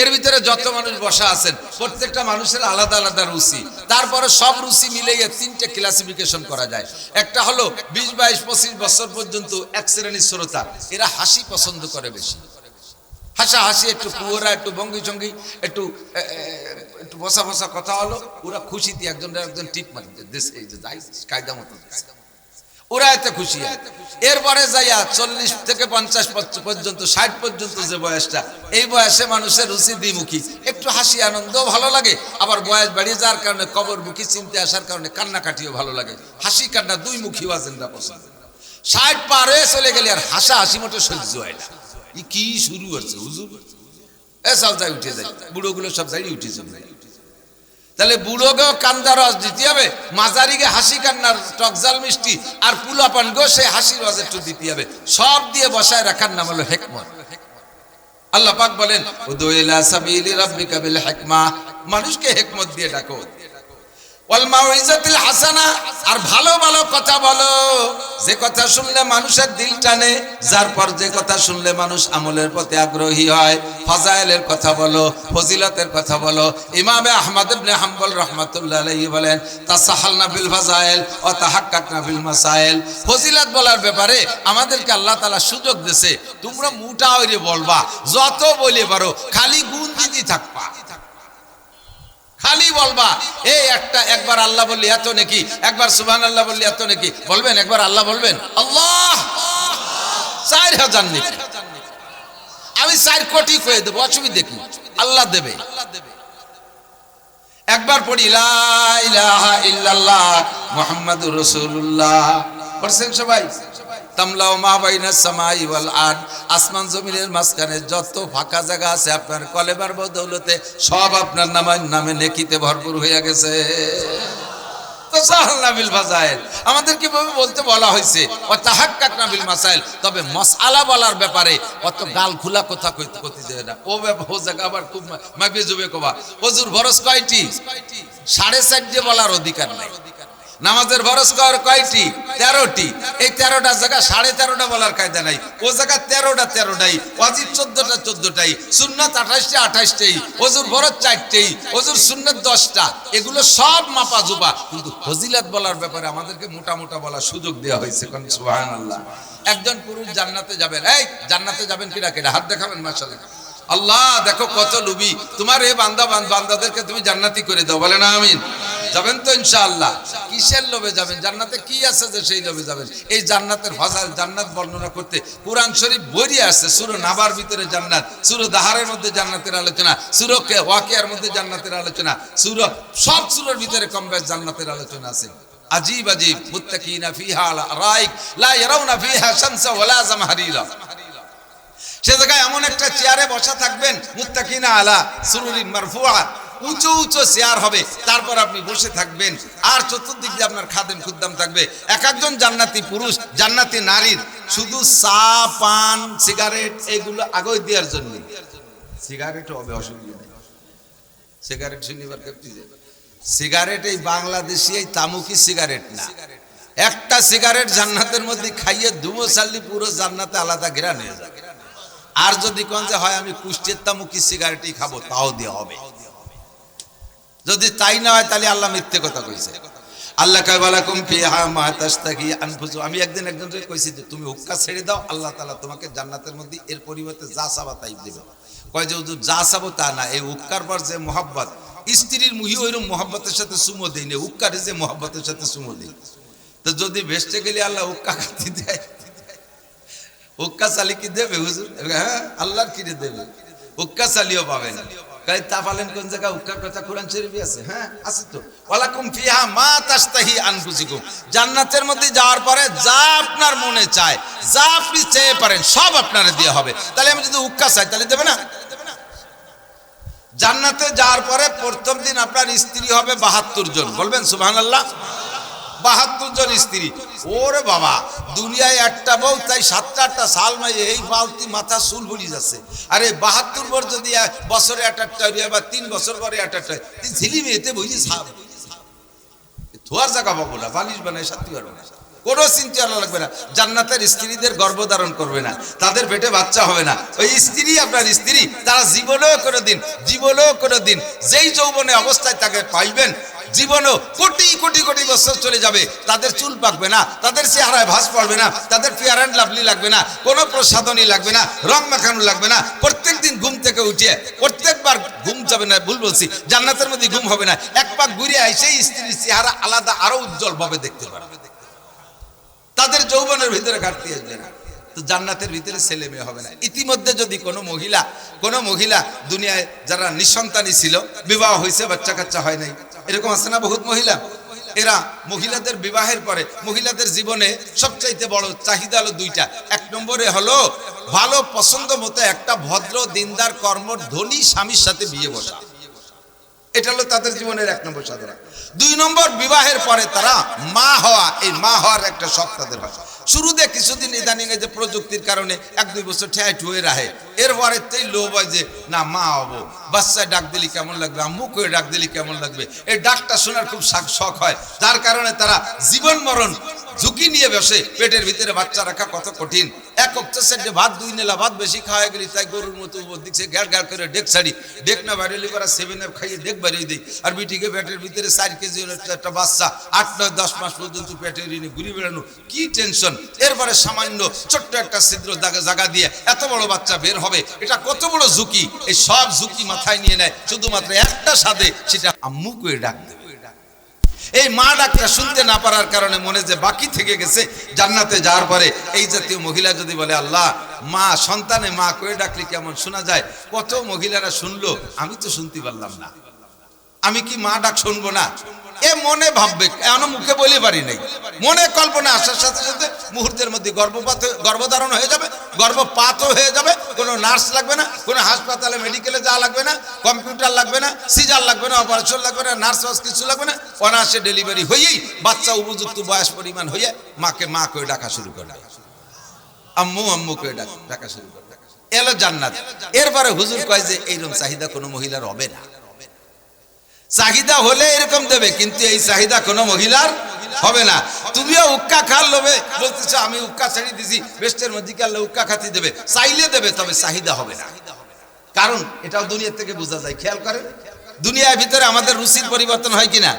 এর ভিতরে যত মানুষ বসা আছেন প্রত্যেকটা মানুষের আলাদা আলাদা রুচি, তারপরে সব রুচি মিলিয়ে তিনটে ক্লাসিফিকেশন করা যায়। একটা হলো 20, 22, 25 বছর পর্যন্ত এক শ্রেণীর শ্রোতা, এরা হাসি পছন্দ করে বেশি, হাসাহাসি, একটু কুয়োরা, একটু ভঙ্গি চঙ্গি, একটু একটু বসা বসা কথা হলো, ওরা খুশিতে একজন টিপ মারি দেশে যাই কায়দা মতো, ওরা এতে খুশি হয়। এরপরে যাইয়া 40 থেকে 50 পর্যন্ত 60 পর্যন্ত যে বয়সটা, এই বয়সে মানুষের রুচি দ্বিমুখী, একটু হাসি আনন্দ ভালো লাগে, আবার বয়স বাড়িয়ে যাওয়ার কারণে কবরমুখী চিনতে আসার কারণে কান্নাকাটিও ভালো লাগে, হাসি কান্না দুই মুখী ওয়াজেনটা পছন্দ। 60 পার হয়ে চলে গেলে আর হাসা হাসি মোটে সহ্য হয় না, কি শুরু হচ্ছে হুজুর, সব যাই উঠে যায়, বুড়োগুলো সব যাই উঠে যাবে। তাহলে বুড়োকেও কান্দা রস দিতে হবে, মাজারিকে হাসি কান্নার টকজাল মিষ্টি, আর পুলাপান গো সে হাসির রস একটু দিতে হবে, সব দিয়ে বসায় রাখার নাম হলো হিকমত। আল্লাহ পাক বলেন উদু ইলা সাবিলি রাব্বিকা বিল হিকমা, মানুষকে হিকমত দিয়ে ডাকো, ওয়াল মাউইজাতিল হাসানা, আর ভালো ভালো কথা বলো, যে কথা শুনলে মানুষের দিল টানে, যার পর যে কথা শুনলে মানুষ আমলের প্রতি আগ্রহী হয়। ফাজাইলের কথা বলো, ফজিলতের কথা বলো। ইমামে আহমদ ইবনে হাম্বল রাহমাতুল্লাহ আলাইহি বলেন তাসাহালনা বিল ফাজাইল ওয়া তাহাক্কাকনা বিল মাসাইল, ফজিলত বলার ব্যাপারে আমাদেরকে আল্লাহ তাআলা সুযোগ দিয়েছে, তোমরা মুটা হইরে বলবা, যত বলে পারো খালি গুণ দিতে থাকবা, খালি বলবা এই একটা, একবার আল্লাহ বললি এত নাকি, একবার সুবহানাল্লাহ বললি এত নাকি, বলবেন একবার আল্লাহ বলবেন আল্লাহ 4000 নাকি, আমি 4 কোটি কয়ে দেবো, অসুবিধা কি, আল্লাহ দেবে। একবার পড়ি লা ইলাহা ইল্লাল্লাহ মুহাম্মাদুর রাসূলুল্লাহ, পড়ছেন সবাই? তামলাউ মা বাইনাস সামাই ওয়াল আরদ, আসমান জমিনের মাঝখানে যত ফাঁকা জায়গা আছে আপনার কলেমার বদৌলতে সব আপনার নামে নেকিতে ভরপুর হয়ে গেছে। তাসাহালনা বিল ফাজাইল, আমাদের কিভাবে বলতে বলা হয়েছে ওয়া তাহাক্কাকনা বিল মাসাইল, তবে মাসআলা বলার ব্যাপারে অত গাল খোলা কথা কইতে দেয় না, ও জায়গা আবার খুব মাইবে জুবে কবা হুজুর ফরজ কয়টি, 4.5 দিয়ে বলার অধিকার নাই। নামাজের ফরজ কয়টি, 13টি, এই 13টা জায়গা 13.5টা বলার কায়দা নাই, ও জায়গা 13টাই, ওয়াজিব 14টাই, সুন্নাত 28টাই, ওজুর ফরজ 4টেই, ওজুর সুন্নাত 10টা, এগুলো সব মাপা জুবা, কিন্তু ফজিলত বলার ব্যাপারে আমাদেরকে মোটা মোটা বলার সুযোগ দেওয়া হয়েছে। সুবহানাল্লাহ। একজন পুরুষ জান্নাতে যাবেন, এই জান্নাতে যাবেন কিনা কেডা হাত দেখাবেন মাশাআল্লাহ। আল্লাহ দেখো কত লুবি, তোমার এই বান্দাদেরকে তুমি জান্নাতি করে দাও, বলেন আমিন। যাবেন তো ইনশাআল্লাহ। কিসের লোভে যাবেন? জান্নাতে কি আছে যে সেই লোভে যাবেন? এই জান্নাতের ফাজাইল, জান্নাত বর্ণনা করতে কোরআন শরীফ ভরিয়ে আছে। সূরা নাবার ভিতরে জান্নাত, সূরা দাহারের মধ্যে জান্নাতের আলোচনা, সূরা ওয়াকিয়ার মধ্যে জান্নাতের আলোচনা, সব সূরার ভিতরে কম বেশ জান্নাতের আলোচনা আছে। আজীব আজীব, মুত্তাকিনা ফিহা আলা আরাইক লা ইয়ারাউনা ফিহা শামসা ওয়ালা জামহারিরা, সে জায়গায় এমন একটা চেয়ারে বসা থাকবেন, মুত্তাকিনা আলা সুরুরিন মারফুআ, উঁচু উঁচু চেয়ার হবে, তারপর আপনি বসে থাকবেন, আর চতুর্দিক দিয়ে আপনার খাদেম খুদ্দাম থাকবে। এক একজন জান্নাতি পুরুষ, জান্নাতি নারীর শুধু চা পান সিগারেট এগুলো আগই দেওয়ার জন্য, সিগারেট হবে অসুবিধা নেই, সিগারেট শুনিবার ক্ষেত্রে সিগারেট এই বাংলাদেশি এই তামুকি সিগারেট না, একটা সিগারেট জান্নাতের মধ্যে খাইয়ে ধুমো চাললি পুরো জান্নাতে আলাদা ঘেরা নিয়ে যাবে। আর যদি কোন যে হয় আমি কুষ্টের তামুকি সিগারেটই খাবো, তাও দেওয়া হবে। যদি তাই না হয় তাহলে আল্লাহ মিথ্যে কথা কইছে। আল্লাহ কয় ওয়ালাকুম ফিহা মা তাশতাহি আনফুসুকুম, আমি একজনকে কইছি যে তুমি হুক্কা ছেড়ে দাও, আল্লাহ তাআলা তোমাকে জান্নাতের মধ্যে এর পরিবর্তে যা চাবা তাই দেবে। কয় যে হুজুর যা চাবো তা না, এই হুক্কার পর যে মোহাব্বত, স্ত্রীর মুহি ওইরকম মোহাব্বতের সাথে চুমো দেই না, হুক্কারে যে মোহাব্বতের সাথে চুমো দেই। তো যদি ভেস্টে গেলে আল্লাহ হুক্কা খাতি দেয়, হুক্কা চালি কি দেবে হুজুর? হ্যাঁ, আল্লাহর কিনে দেবে, হুক্কা চালিও পাবেন। কয় তা পালেন কোন জায়গা হুক্কার কথা কোরআন শরীফে আছে? হ্যাঁ আছে তো। ওয়ালাকুম ফিহা মা তাশতাহি আনফুসুকুম, জান্নাতের মধ্যে যাওয়ার পরে যা আপনার মনে চায়, যা আপনি চেয়ে পারেন সব আপনারে দেওয়া হবে। তাহলে আমি যদি হুক্কা চাই তাহলে দেবে না? জান্নাতে যাওয়ার পরে প্রথম দিন আপনার স্ত্রী হবে 72 জন, বলবেন সুবহানাল্লাহ। 72 জন স্ত্রী, ওরে বাবা, দুনিয়ায় একটা বউ, তাই 7-8টা সাল মাইয়ে এই বালতি মাথা চুল ভরি যাচ্ছে। আরে 72 বার যদি বছরে একটা বা 3 বছর পরে একটা ঝিলি মেয়েতে বইছি সাপ থোয়ার জায়গা পাবো না, বালিশ বানায় সাথী পারবো না। কোনো চিন্তা লাগবে না। জান্নাতের স্ত্রীদের গর্ভধারণ করবে না, তাদের পেটে বাচ্চা হবে না। ওই স্ত্রী আপনার স্ত্রী, তারা জীবনেও কোনোদিন যেই যৌবনে অবস্থায় তাকে পাইবেন, জীবনও কোটি কোটি কোটি বছর চলে যাবে, তাদের চুল পাকবে না, তাদের চেহারায় ভাঁজ পড়বে না, তাদের ফেয়ার অ্যান্ড লাভলি লাগবে না, কোনো প্রসাধনী লাগবে না, রং মাখানো লাগবে না। প্রত্যেকদিন ঘুম থেকে উঠে, প্রত্যেকবার ঘুম যাবে না, ভুল বলছি, জান্নাতের মধ্যে ঘুম হবে না, এক পাক ঘুরে সেই স্ত্রীর চেহারা আলাদা আরো উজ্জ্বল ভাবে দেখতে পারবে। তাদের যৌবনের ভিতরে ঘাটতি আসবে না। তো জান্নাতের ভিতরে ছেলে মেয়ে হবে না। ইতিমধ্যে যদি কোনো মহিলা দুনিয়ায় যারা নিঃসন্তানী ছিল, বিবাহ হয়েছে, বাচ্চা কাচ্চা হয় নাই, এরকম আছে না বহুত মহিলা, এরা মহিলাদের বিবাহের পরে মহিলাদের জীবনে সবচাইতে বড় চাহিদা হলো দুইটা। এক নম্বরে হলো ভালো পছন্দ মতো একটা ভদ্র দিনদার কর্মর ধনী স্বামীর সাথে বিয়ে বসা, এটা হলো তাদের জীবনের এক নম্বর সাধনা। দুই নম্বর, বিবাহের পরে তারা মা হওয়া, এই মা হওয়ার একটা শখ তাদের হয়। শুরুতে কিছুদিন ইদানিং যে প্রযুক্তির কারণে 1-2 বছর ঠেয়াই ঠুয়ে রাখে, এরপরে তেই লোভ হয় যে না মা হবো, বাচ্চায় ডাক দিলি কেমন লাগবে, আম্মু করে ডাক দিলি কেমন লাগবে, এই ডাকটা শোনার খুব শখ হয়। যার কারণে তারা জীবন মরণ ঝুঁকি নিয়ে বসে। পেটের ভিতরে বাচ্চা রাখা কত কঠিন। এক অক্টো সেটে ভাত, 2 নেলা ভাত বেশি খাওয়া গেলি, তাই গরুর মতো উপর দিচ্ছে গ্যাড় গ্যাড় করে ডেক ছাড়ি, ডেক না বাইরে লিবার 7 খাইয়ে ডেক বাড়িয়ে দিই। আর বিটিকে পেটের ভিতরে 4 কেজি একটা বাচ্চা, 8-9-10 মাস পর্যন্ত পেটের ঋণে ঘুরে বেড়ানো, কি টেনশন। এরপরে সামান্য ছোট্ট একটা ছিদ্র জায়গা দিয়ে এত বড় বাচ্চা বের হবে, এটা কত বড় ঝুঁকি। এই সব ঝুঁকি মাথায় নিয়ে নেয় শুধুমাত্র একটা সাথে, সেটা আম্মু করে ডাক দেবে। এই মা ডাকটা শুনতে না পারার কারণে মনে যে বাকি থেকে গেছে, জান্নাতে যাওয়ার পরে এই জাতীয় মহিলা যদি বলে আল্লাহ মা সন্তানে মা করে ডাকলে কেমন শোনা যায়, কত মহিলারা শুনলো, আমি তো শুনতে পারলাম না, আমি কি মা ডাক শুনবো না, এ মনে ভাববে, এমন মুখে বলে পারি নাই, মনে কল্পনা আসার সাথে সাথে মুহূর্তের মধ্যে গর্ভধারণ হয়ে যাবে, গর্ভপাতও হয়ে যাবে। কোনো নার্স লাগবে না, কোনো হাসপাতালে মেডিকেলে যাওয়া লাগবে না, কম্পিউটার লাগবে না, সিজার লাগবে না, অপারেশন লাগবে না, নার্স কিছু লাগবে না, অনায়াসে ডেলিভারি হয়েই বাচ্চা উপযুক্ত বয়স পরিমাণ হয়ে মাকে মা করে ডাকা শুরু করে, আম্মু আম্মু করে ডাকা শুরু করে, এলো জান্নাত। এরপরে হুজুর কয় যে এইরকম চাহিদা কোনো মহিলার হবে না। চাহিদা হলে এরকম দেবে, কিন্তু এই চাহিদা কোনো মহিলার হবে না। তুমিও উক্কা খাল লোভে বলতেছো আমি উক্কা ছেড়ে দিছি, বেস্টের মধ্যে কালে উক্কা খাতি দেবে, চাইলে দেবে, তবে চাহিদা হবে না। কারণ এটাও দুনিয়া থেকে বোঝা যায়। খেয়াল করেন, দুনিয়ার ভিতরে আমাদের রুচির পরিবর্তন হয় কিনা।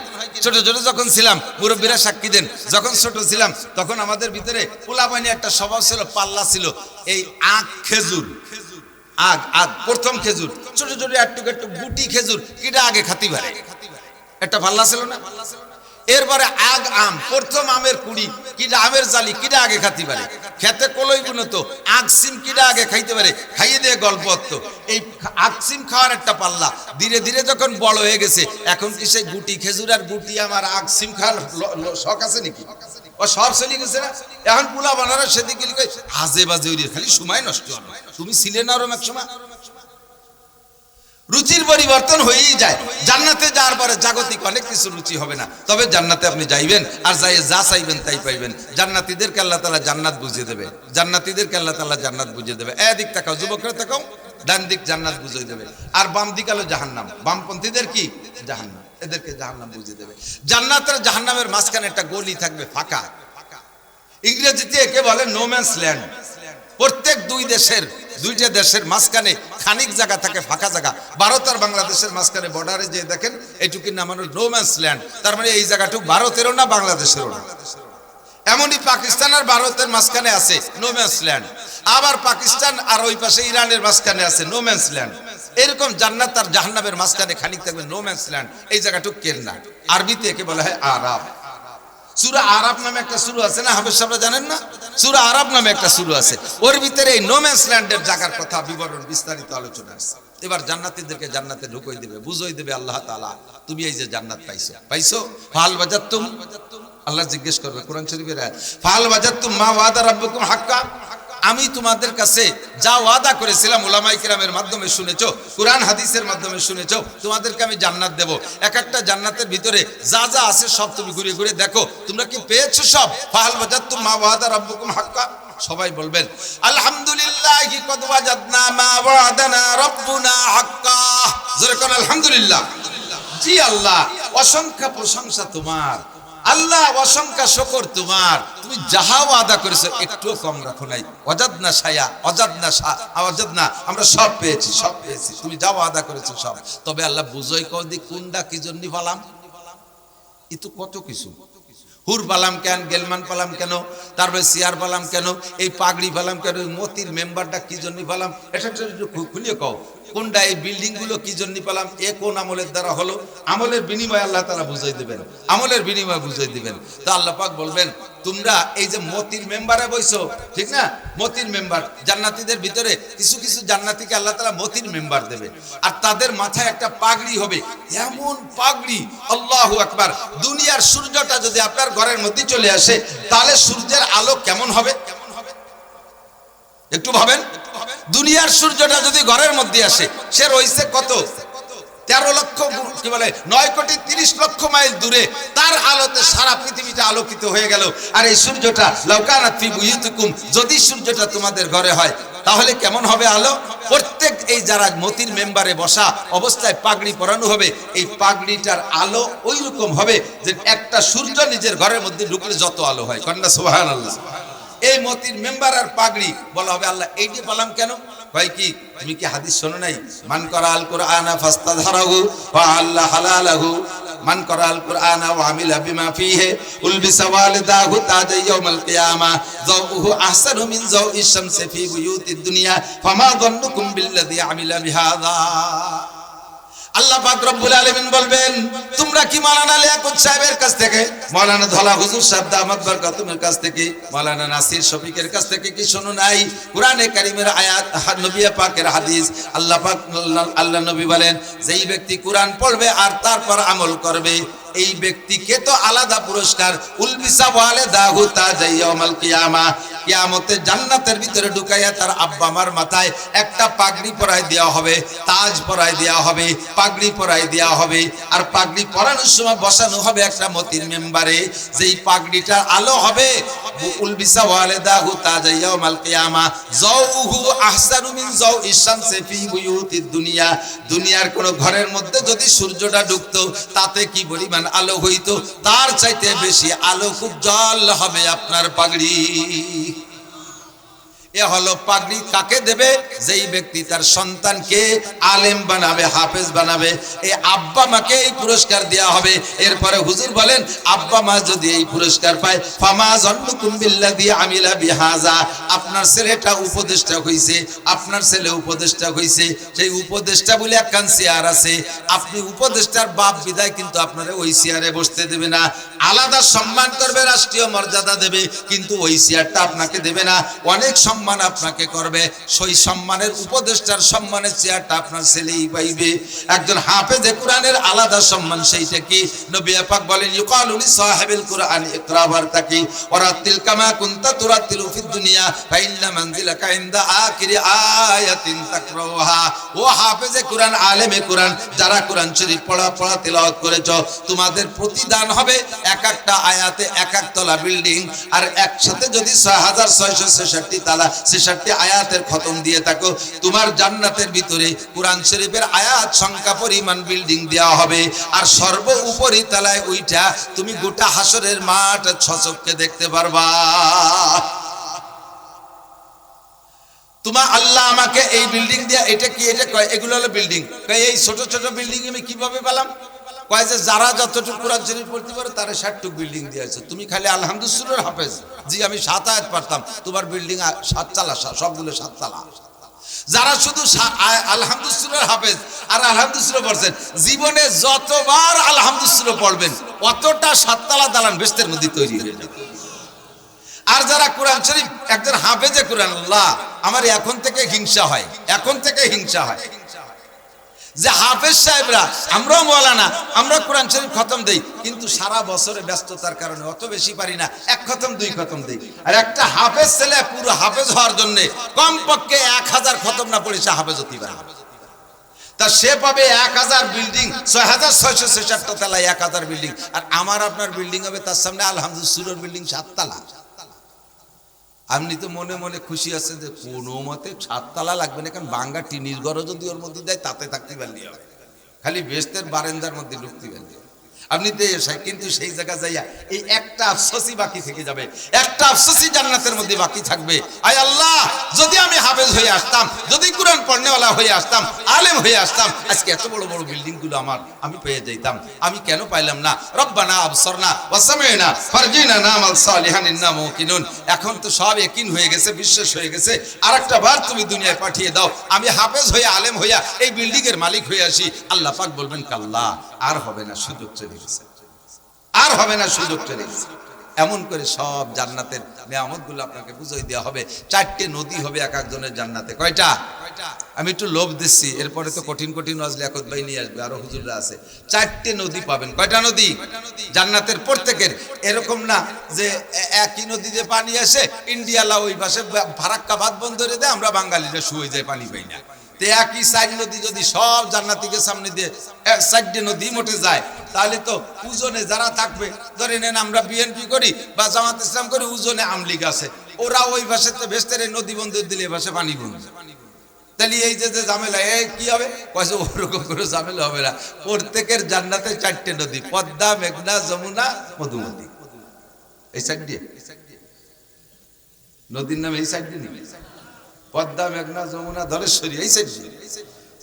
ছোট ছোট যখন ছিলাম, মুরব্বীরা সাক্ষী দেন, যখন ছোট ছিলাম তখন আমাদের ভিতরে পোলাপানি একটা স্বভাব ছিল, পাল্লা ছিল, এই আখ খেজুর, প্রথম খেজুর, ছোট ছোট একটু গুটি খেজুর, কিটা আগে খাতি পারে, একটা পাল্লা ছিল না। এরপরে আম, প্রথম আমের কুড়ি, কিটা আমের জালি, কিটা আগে খাতি পারে, খেতে কলই বুনত, সিম কিটা আগে খাইতে পারে, খাইয়ে দিয়ে গল্প হতো। এই সিম খাওয়ার একটা পাল্লা, ধীরে ধীরে যখন বড় হয়ে গেছে, এখন কি সেই গুটি খেজুর আর গুটি আমার সিম খাওয়ার শখ আছে নাকি? ও সব চলে গেছে না। এখন পুলা বানানো সেদিকে হাজে বাজে খালি সময় নষ্ট হবে। তুমি ছিলে না ওরম এক সময়। রুচির পরিবর্তন হয়েই যায়। জান্নাতে যাওয়ার পরে জাগতিক অনেক কিছু রুচি হবে না, তবে জান্নাতে আপনি যাইবেন, আর যাই যা চাইবেন তাই পাইবেন। জান্নাতীদেরকে আল্লাহ তাআলা জান্নাত বুঝিয়ে দেবে, জান্নাতীদেরকে আল্লাহ তাআলা জান্নাত বুঝিয়ে দেবে। এদিক তাকাও, যুবকরা তাকাও, ডান দিক জান্নাত বুঝিয়ে দেবে, আর বাম দিক হলো জাহান্নাম। বামপন্থীদের কি জাহান্নাম, এদেরকে জাহান্নাম বুঝিয়ে দেবে। জান্নাতের জাহান্নামের মাঝখানে একটা গলি থাকবে ফাঁকা, ইংরেজিতে একে বলে নো ম্যানস ল্যান্ড। প্রত্যেক দুইটা দেশের মাঝখানে খানিক জায়গা থাকে, ফাঁকা জায়গা। ভারত আর বাংলাদেশের মাঝখানে বর্ডারে যে দেখেন, এইটুকুর নাম হলো নো ম্যানস ল্যান্ড। তার মানে এই জায়গাটুকু ভারতেরও না, বাংলাদেশেরও না। এমনই পাকিস্তান আর ভারতের মাঝখানে আছে নো ম্যানস ল্যান্ড, আবার পাকিস্তান আর ওই পাশে ইরানের মাঝখানে আছে নো ম্যানস ল্যান্ড। এরকম জান্নাত আর জাহান্নামের মাঝখানে খানিক থাকবে নো ম্যানস ল্যান্ড। এই জায়গাটুকু কেন্না, আরবিতে একে বলা হয় আরাব। সূরা আরাব নামে একটা সূরা আছে না, হাফেজ সাহেবরা জানেন না? সূরা আরাব নামে একটা সূরা আছে, ওর ভিতরে এই নো ম্যানস ল্যান্ডের জায়গার কথা বিবরণ বিস্তারিত আলোচনা আছে। এবার জান্নাতীদেরকে জান্নাতে ঢুকই দেবে, বুঝাই দেবে আল্লাহ তাআলা, তুমি এই যে জান্নাত পাইছো, ফাল বাজাতুম, আল্লাহ জিজ্ঞেস করবে কোরআন শরীফের আয়াত, ফাল বাজাতুম মা ওয়াদা রাব্বুকুম হাক্কা, আমি তোমাদের কাছে যা ওয়াদা করেছিলাম, উলামায়ে কিরামের মাধ্যমে শুনেছো, কুরআন হাদিসের মাধ্যমে শুনেছো, তোমাদেরকে আমি জান্নাত দেব। এক একটা জান্নাতের ভিতরে যা যা আছে সব তুমি ঘুরে ঘুরে দেখো, তোমরা কি পেয়েছো সব? ফাল বাজাতুম মা ওয়াদা রাব্বুকুম হাক্কা। সবাই বলবেন আলহামদুলিল্লাহি কদ ওয়াজাদনা মা ওয়াদানা রাব্বুনা হাক্কা। জোরে কোন আলহামদুলিল্লাহ। জি আল্লাহ, অসংখ্য প্রশংসা তোমার, আল্লাহ অসংখ্য শুকর তোমার, তুমি যাহা ওয়াদা করেছো একটুও কম রাখো নাই। অজাদনা ছায়া, অজাদনা আমরা সব পেয়েছি, সব পেয়েছি, তুমি যা ওয়াদা করেছো সব। তবে আল্লাহ বুঝই কও দি কোনটা কি জন্য পালাম, এ তো কত কিছু। হুর পালাম কেন, গেলমান পালাম কেন, তারপরে চেয়ার পালাম কেন, এই পাগড়ি পালাম কেন, মতির মেম্বারটা কি জন্য পালাম, এটা খুলিয়ে কও। কোনটা এই বিল্ডিং গুলো কি জন্য পেলাম, এ কোন আমলের দ্বারা হলো, আমলের বিনিময়ে আল্লাহ তাআলা বুঝাই দিবেন, আমলের বিনিময়ে বুঝাই দিবেন। তো আল্লাহ পাক বলবেন তোমরা এই যে মতির মেম্বারে বইছো, ঠিক না, মতির মেম্বার জান্নাতীদের ভিতরে কিছু কিছু জান্নাতীকে আল্লাহ তাআলা মতির মেম্বার দেবে, আর তাদের মাথায় একটা পাগড়ি হবে, এমন পাগড়ি, আল্লাহু আকবার। দুনিয়ার সূর্যটা যদি আপনার ঘরের মধ্যে চলে আসে তাহলে সূর্যের আলো কেমন হবে একটু ভাবেন। দুনিয়ার সূর্যটা যদি ঘরের মধ্যে আসে, সে রয়েছে কত 13 লক্ষ কি বলে 9,30,00,000 মাইল দূরে, তার আলোতে সারা পৃথিবীটা আলোকিত হয়ে গেল। আর এই সূর্যটা লাউকানাত ফি বুয়ুতিকুম, যদি সূর্যটা তোমাদের ঘরে হয় তাহলে কেমন হবে আলো। প্রত্যেক এই যারা মতির মেম্বারে বসা অবস্থায় পাগড়ি পরানো হবে, এই পাগড়িটার আলো ওই রকম হবে যে একটা সূর্য নিজের ঘরের মধ্যে ঢুকলে যত আলো হয়। কন্যা সুবহানাল্লাহ। এই মতির মেম্বার আর পাগড়ি বলা হবে আল্লাহ এইটি পালাম কেন, ভাই কি তুমি কি হাদিস শোনো নাই, মান করাল কুরআনা ফাস্তাযহারাহু ওয়া আল্লাহ হালালাহু, মান করাল কুরআনা ওয়া আমিলা বিমা ফিহি উলবিসা ওয়ালিদাহু তাজ ইয়াউমাল কিয়ামা যাউহু আহসানু মিন যাউইশ শামসি ফি বুয়ুতিদ দুনিয়া ফামা যান্নুকুম বিল্লাযী আমিলা বিহাযা। আল্লাহ পাক রব্বুল আলামিন বলবেন তোমরা কি মাওলানা লিয়াকত সাহেবের কাছ থেকে, মাওলানা ধলা হুজুর সাহেব দামাত বরকাতুমের কাছ থেকে, মাওলানা নাসির শফিকের কাছ থেকে কি শোনো নাই কোরআনে কারীমের আয়াত, নবী পাকের হাদিস। আল্লাহ পাক আল্লাহ নবী বলেন যেই ব্যক্তি কোরআন পড়বে আর তারপর আমল করবে এই ব্যক্তিকে তো আলাদা পুরস্কার, উলবিসা ওয়ালিদাহু তাজ ইয়াউমাল কিয়ামা, কিয়ামতে জান্নাতের ভিতরে ঢুকাইয়া তার আব্বা মার মাথায় একটা পাগড়ি পরায় দেওয়া হবে, তাজ পরায় দেওয়া হবে, পাগড়ি পরায় দেওয়া হবে। আর পাগড়ি পরানোর সময় বসানো হবে একটা মতির মেম্বারে, যেই পাগড়িটার আলো হবে উলবিসা ওয়ালিদাহু তাজ ইয়াউমাল কিয়ামা যাউহু আহসানু মিন যাউইশ শামসি ফি বুয়ুতিদ দুনিয়া। দুনিয়ার কোন ঘরের মধ্যে যদি সূর্যটা ঢুকতো তাতে কি পরিমাণ আলো হইতো, তার চাইতে বেশি আলো উজ্জ্বল হবে আপনার পাগড়ি। এ হলো পাগড়ি কাকে দেবে, যেই ব্যক্তি তার সন্তানকে আলেম বানাবে, হাফেজ বানাবে, এই আব্বা মাকে এই পুরস্কার দেওয়া হবে। এরপরে হুজুর বলেন আব্বা মা যদি এই পুরস্কার পায় ফামা যান্নুকুম বিল্লাযী আমিলা বিহাযা, আপনার ছেলেটা উপদেষ্টা হইছে, আপনার ছেলে উপদেষ্টা হইছে, সেই উপদেষ্টা বলে একখান চেয়ার আছে, আপনি উপদেষ্টার বাপ বিদায় কিন্তু আপনারা ওই চেয়ারে বসতে দেবে না, আলাদা সম্মান করবে, রাষ্ট্রীয় মর্যাদা দেবে, কিন্তু ওই চেয়ারটা আপনাকে দেবে না, অনেক সম্মান আপনাকে করবে। সেই সম্মানের উপদেষ্টার সম্মানের চেয়ারটা আপনার ছেলেই পাইবে। একজন হাফেজে কোরআনের আলাদা সম্মান, সেইটা কি নবী পাক বলেন ইউকালু লি সাহিবিল কুরআন ইকরা ওয়ারতাকি ওয়ারাতিল কামা কুনতা তুরাতিলু ফিদ দুনিয়া ফাইন্না মানজিলাকা ইনদা আখিরি আয়াতিন তাকরাউহা। ও হাফেজে কোরআন, আলেমে কোরআন, যারা কোরআন শরীফ পড়া তেলাওয়াত করেছো, তোমাদের প্রতিদান হবে এক একটা আয়াতে এক এক তলা বিল্ডিং, আর একসাথে যদি 6666 তালা 66 আয়াতের খতম দিয়ে থাকো, তোমার জান্নাতের ভিতরে কোরআন শরীফের আয়াত সংখ্যা পরিমাণ বিল্ডিং দেওয়া হবে। আর সর্ব উপরি তলায় ওইটা তুমি গোটা হাসরের মাঠ ছচককে দেখতে পারবা। তোমার আল্লাহ আমাকে এই বিল্ডিং দিয়া, এটা কি, এটা কয় এগুলো হলো বিল্ডিং, এই ছোট ছোট বিল্ডিং আমি কিভাবে পেলাম, কয় যে যারা যতটুকু কোরআন শরীফ পড়তে পারে তারা 60 বিল্ডিং দিয়েছে, তুমি খালি আলহামদুলিল্লাহ হাফেজ, জি আমি 7 আয়াত পারতাম, তোমার বিল্ডিং 7 তালা, সবগুলো 7 তালা। যারা শুধু আলহামদুলিল্লাহ হাফেজ আর আলহামদুলিল্লাহ পড়ছেন, জীবনে যতবার আলহামদুলিল্লাহ পড়বেন অতটা 7 তালা দালান বেহেশতের মধ্যে তৈরি হয়ে যাবে। আর যারা কোরআন শরীফ, একজন হাফেজে কোরআন, আল্লাহ আমার এখন থেকে হিংসা হয়, এখন থেকে হিংসা হয় যে হাফেজ সাহেবরা, আমরাও মাওলানা, আমরা কোরআন শরীফ খতম দেই, কিন্তু সারা বছরে ব্যস্ততার কারণে অত বেশি পারি না, 1 খতম 2 খতম দেই। আর একটা হাফেজ ছেলে পুরো হাফেজ হওয়ার জন্য কমপক্ষে 1000 খতম না পড়ে সে হাফেজ হতে পারে, তা সে পাবে 1000 বিল্ডিং, 6666 তলায় 1000 বিল্ডিং। আর আমার আপনার বিল্ডিং হবে তার সামনে আলহামদুলিল্লাহ বিল্ডিং 7 তালা। আপনি তো মনে মনে খুশি আছেন যে কোনো মতে 7 তালা লাগবে না, কারণ বাঙ্গা টিনির ঘরও যদি ওর মধ্যে দেয় তাতে থাকতে পারলি হবে, খালি বেহেশতের বারান্দার মধ্যে ঢুকতে পারলি। আপনি দেশে, কিন্তু সেই জায়গা যাইয়া এই একটা আফসোসই বাকি থেকে যাবে, একটা আফসোসই জান্নাতের মধ্যে বাকি থাকবে। আয় আল্লাহ, যদি আমি হাফেজ হয়ে আসতাম, যদি কোরআন পড়নেওয়ালা হয়ে আসতাম, আলেম হয়ে আসতাম, আজকে এত বড় বড় বিল্ডিং গুলো আমি পেয়ে যাইতাম। আমি কেন পাইলাম না? রব্বানা আবসারনা ওয়া সামি'না ফারজিনা নামাল সালিহান ইন্না মুকিনুন। এখন তো সব ইয়াকিন হয়ে গেছে, বিশ্বাস হয়ে গেছে। আরেকটা বার তুমি দুনিয়ায় পাঠিয়ে দাও, আমি হাফেজ হয়ে আলেম হইয়া এই বিল্ডিং এর মালিক হয়ে আসি। আল্লাহ পাক বলবেন কাল্লা, আর হবে না, সুযোগ চলে গেছে, আর হবে না, সুযোগ চলে গেছে। এমন করে সব জান্নাতের নিয়ামতগুলো আপনাকে বুঝিয়ে দেওয়া হবে। 4টে নদী হবে এক একজনের জান্নাতে। কয়টা? আমি একটু লোভ দিচ্ছি, এরপরে তো কঠিন কঠিন ওয়াজ লিয়াকত ভাই নিয়ে আসবে, আরো হুজুররা আছে। 4টে নদী পাবেন। কয়টা নদী? জান্নাতের প্রত্যেকের। এরকম না যে একই নদীতে পানি আসে, ইন্ডিয়ালা ওই পাশে ফারাক্কা বাঁধ বন্ধ করে দেয়, আমরা বাঙালিরা শুয়ে যায়, পানি পাই না। তো একই 4 নদী যদি সব জান্নাতীকে সামনে দিয়ে 4টে নদী মোটে যায়, তাহলে তো উজনে যারা থাকবে, ধরে নেন আমরা বিএনপি করি বা জামাত ইসলাম করি, উজনে আমলিগ আছে, ওরা ওই ভাষাতে ভেস্তের নদী বন্ধ দিলে এ ভাষা পানি বন্ধ। তাহলে এই যে ঝামেলা, এই কি হবে? কয়েছে ওরকম করে ঝামেলা হবে না। প্রত্যেকের জান্নাতে 4টে নদী, পদ্মা, মেঘনা, যমুনা, মধুমতি। এই 4 দিয়ে নদীর নাম, এই 4 দিয়ে পদ্মা, মেঘনা, যমুনা, ধলেশ্বরী, এই 4 দিয়ে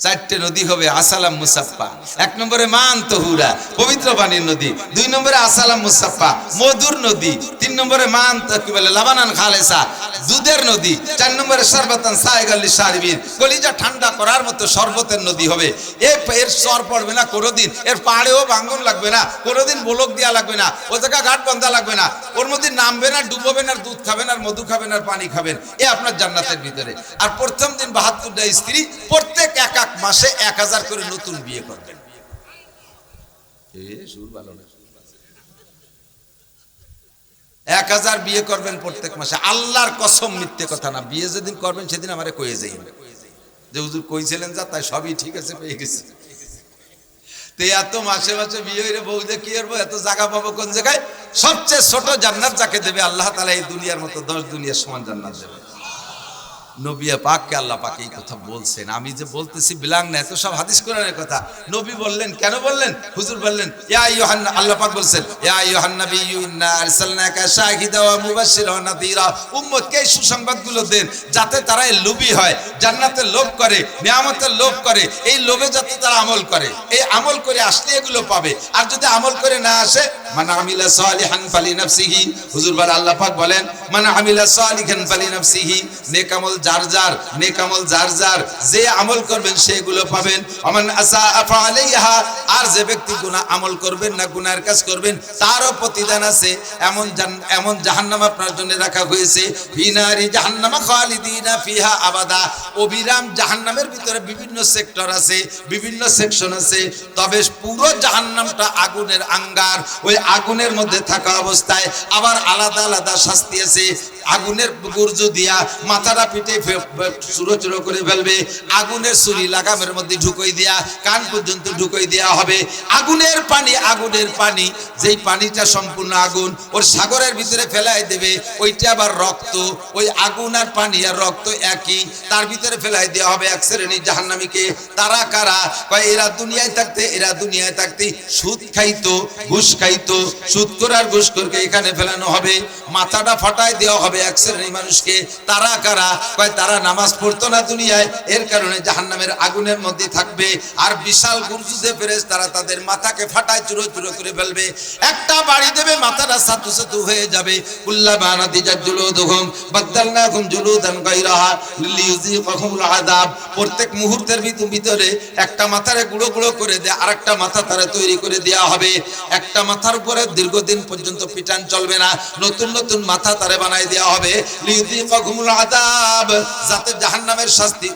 4টে নদী হবে। আসালাম মুসাফফা, 1 নম্বরে মান তহুরা, পবিত্র পানির নদী। 2 নম্বরে আসালাম মুসাফফা, মধুর নদী। 3 নম্বরে মান কি বলে, লাবানান খালেসা, দুধের নদী। 4 নম্বরে শরবতান সায়গাল লিশারিবিন, কলিজা ঠান্ডা করার মতো শরবতের নদী হবে। এর সর পড়বে না কোনোদিন, এর পাড়েও ভাঙন লাগবে না কোনোদিন, ব্লক দেওয়া লাগবে না, ও জায়গা ঘাট বাঁধা লাগবে না, ওর মধ্যে নামবে না, ডুবোবেন, আর দুধ খাবেন, আর মধু খাবেন, আর পানি খাবেন। এ আপনার জান্নাতের ভিতরে। আর প্রথম দিন 72টা স্ত্রী, প্রত্যেক এক মাসে 1000 করে নতুন বিয়ে করবেন। সুর ভালো না, 1000 বিয়ে করবেন প্রত্যেক মাসে। আল্লাহর কসম, মিথ্যে কথা না। বিয়ে যেদিন করবেন সেদিন আমারে কয়ে যাইবেন যে হুজুর কইছিলেন যা, তাই সবই ঠিক আছে, পেয়ে গেছি। তো এত মাসে মাসে বিয়ে হইলে বউ যে কি করবো, এত জায়গা পাবো কোন জায়গায়? সবচেয়ে ছোট জান্নাত যাকে দেবে আল্লাহ তাআলা, এই দুনিয়ার মতো 10 দুনিয়ার সমান জান্নাত দেবে। নবী পাককে আল্লাহ পাক এই কথা বলছেন। আমি যে বলতেছি বিলাং না, এত সব হাদিস কোরআনের কথা। নবী বললেন, কেন বললেন? হুজুর বললেন, ইয়া আইয়ুহান, আল্লাহ পাক বলছেন, ইয়া আইয়ুহান নাবিয়্যু ইন্না আরসালনাকা শাহিদা ওয়া মুবাশশিরা ওয়া নাযীরা। উম্মতকে এই সুসংবাদগুলো দেন যাতে তারা লোভী হয়, জান্নাতের লোভ করে, নিয়ামতের লোভ করে। এই লোভে যাতে তারা আমল করে, এই আমল করে আসলে এগুলো পাবে। আর যদি আমল করে না আসে, মান আমিলা সালিহান ফালিনাফসিহি। হুজুর বলেন, আল্লাহ পাক বলেন, মান আমিলা সালিহান ফালিনাফসিহি, নেক আমল যার যার, নেক আমল যার যার, যে আমল করবেন সেগুলো পাবেন। ওমান আসা ফালাইহা, আর যে ব্যক্তি গুনাহ আমল করবেন না, গুনাহের কাজ করবেন, তারও প্রতিদান আছে। এমন জাহান্নাম আপনার জন্য রাখা হয়েছে, ফিনারি জাহান্নামা খালিদিনা ফিহা আবাদা। অবিরাম জাহান্নামের ভিতরে বিভিন্ন সেক্টর আছে, বিভিন্ন সেকশন আছে, তবে পুরো জাহান্নামটা আগুনের আঙ্গার। ওই আগুনের মধ্যে থাকা অবস্থায় আবার আলাদা আলাদা শাস্তি আছে। আগুনের গুর্জ দিয়া মাথাটা পিটে চুরো চুরো করে ফেলবে, আগুনের ছুরি লাগামের মধ্যে ঢুকাই দিয়া কান পর্যন্ত ঢুকাই দেওয়া হবে। আগুনের পানি, আগুনের পানি, যেই পানিটা সম্পূর্ণ আগুন, ওর সাগরের ভিতরে ফেলাই দেবে। ওইটা আবার রক্ত, ওই আগুন আর পানি আর রক্ত একই, তার ভিতরে ফেলাই দেওয়া হবে এক শ্রেণীর জাহান্নামীকে। তারা কারা? কয় এরা দুনিয়ায় থাকতে, এরা দুনিয়ায় থাকতে সুদ খাইতো, ঘুষ খাইতো, সুদ করার ঘুষ করকে এখানে ফেলানো হবে, মাথাটা ফাটাই দেওয়া হবে এক শ্রেণীর মানুষকে। তারা কারা? কয় তারা নামাজ পড়তো না দুনিয়ায়, এর কারণে জাহান্নামের আগুনের মধ্যে থাকবে। আর বিশাল গুরজুদে ফেরেশতারা তাদের মাথাকে ফাটায় চুরো চুরো করে ফেলবে। একটা বাড়ি দেবে, মাথাটা সাতু সাতু হয়ে যাবে। কুল্লামা নাদিজাত জুলুদুহুম বাদদালনাহুম জুলুদান গায়রাহা লিইয়ুযীকাহুমুল আযাব। প্রত্যেক মুহূর্তের ভিতরে একটা মাথারে গুঁড়ো গুঁড়ো করে দেয়, আরেকটা মাথা তারা তৈরি করে দেওয়া হবে। একটা মাথার উপরে দীর্ঘদিন পর্যন্ত পিটান চলবে না, নতুন নতুন মাথা তারে বানাই দেওয়া হবে। লিইয়ুযীকাহুমুল আযাব, যাতে জাহান্নামের শাস্তি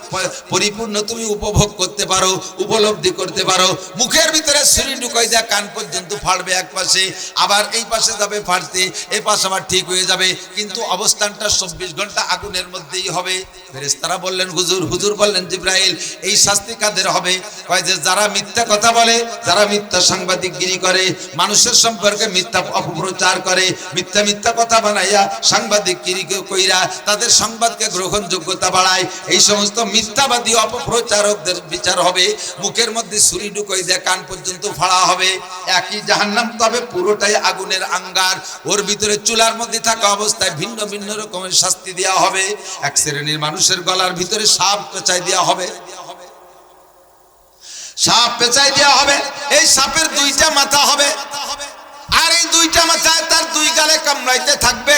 পরিপূর্ণ তুমি উপভোগ করতে পারো, উপলব্ধি করতে পারো। মুখের ভিতরে ছুরি ঢুকাই দেয়া, কান পর্যন্ত ফাড়বে এক পাশে, আবার এই পাশে যাবে ফাড়তে, এই পাশে আবার ঠিক হয়ে যাবে, কিন্তু অবস্থানটা 24 ঘন্টা আগুনের মধ্যেই হবে। ফেরেশতারা বললেন হুজুর, হুজুর বললেন জিবরাইল, এই শাস্তি কাদের হবে? কয় যে যারা মিথ্যা কথা বলে, যারা মিথ্যা সাংবাদিকগিরি করে, মানুষের সম্পর্কে মিথ্যা অপপ্রচার করে, মিথ্যা মিথ্যা কথা বানাইয়া সাংবাদিক বিক্রি কইরা তাদের সংবাদকে গ্রহণযোগ্যতা বাড়ায়, এই সমস্ত মিথ্যাবাদী অপপ্রচারকদের বিচার হবে, মুখের মধ্যে ছুরি ঢুকাই দিয়ে কান পর্যন্ত ফাড়া হবে। একই জাহান্নাম, তবে পুরোটাই আগুনের আঙ্গার, ওর ভিতরে চুলার মধ্যে থাকা অবস্থায় ভিন্ন ভিন্ন রকমের শাস্তি দেওয়া হবে। এক শ্রেণীর মানুষের গলার ভিতরে সাপ পেঁচাই দেওয়া হবে, সাপ পেঁচাই দেওয়া হবে। এই সাপের দুইটা মাথা হবে, আর এই দুইটা মাথায় তার দুই গালে কামড়াইতে থাকবে।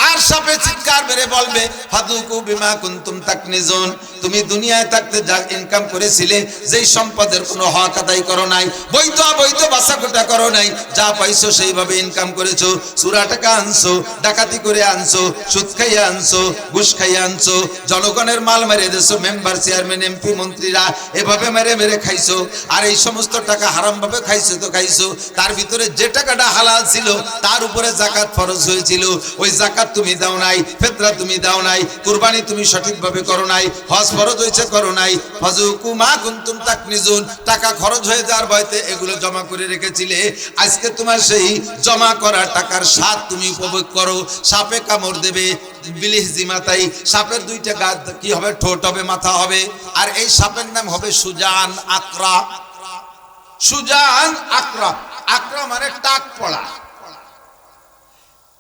আর সাপে চিৎকার মেরে বলবে, ফাদুকু বিমা কুনতুম তাকনিজুন, তুমি দুনিয়ায় থাকতে যা ইনকাম করেছিলে, যেই সম্পদের কোনো হক আদায় করো নাই, বৈধ অবৈধ বাছাকোটা করো নাই, যা পাইছো সেইভাবে ইনকাম করেছো, চুরা টাকা আনছো, ডাকাতি করে আনছো, সুদ খাইয়ে আনছো, ঘুষ খাইয়ে আনছো, জনগণের মাল মেরে দিয়েছো, মেম্বার চেয়ারম্যান এমপি মন্ত্রীরা এভাবে মেরে মেরে খাইছো। আর এই সমস্ত টাকা হারাম ভাবে খাইছো তো খাইছো, তার ভিতরে যে টাকাটা হালাল ছিল তার উপরে যাকাত ফরজ হয়েছিল, ওই যাকাত তুমি দাও নাই, ফিতরা তুমি দাও নাই, কুরবানি তুমি সঠিকভাবে করো নাই, হজ ফরজ হয়েছে করো নাই, ফাযুকু মা কুনতুম তাকনিজুন, টাকা খরচ হয়ে যাওয়ার ভয়তে এগুলো জমা করে রেখেছিলে, আজকে তোমার সেই জমা করা টাকার স্বাদ তুমি উপভোগ করো। সাপে কামড় দেবে, বিলিশ জিমাতাই, সাপের দুইটা গা কি হবে, ঠোঁট হবে, মাথা হবে, আর এই সাপের নাম হবে সুজান আকরা। সুজান আকরা, আকরা মানে টাক পড়া।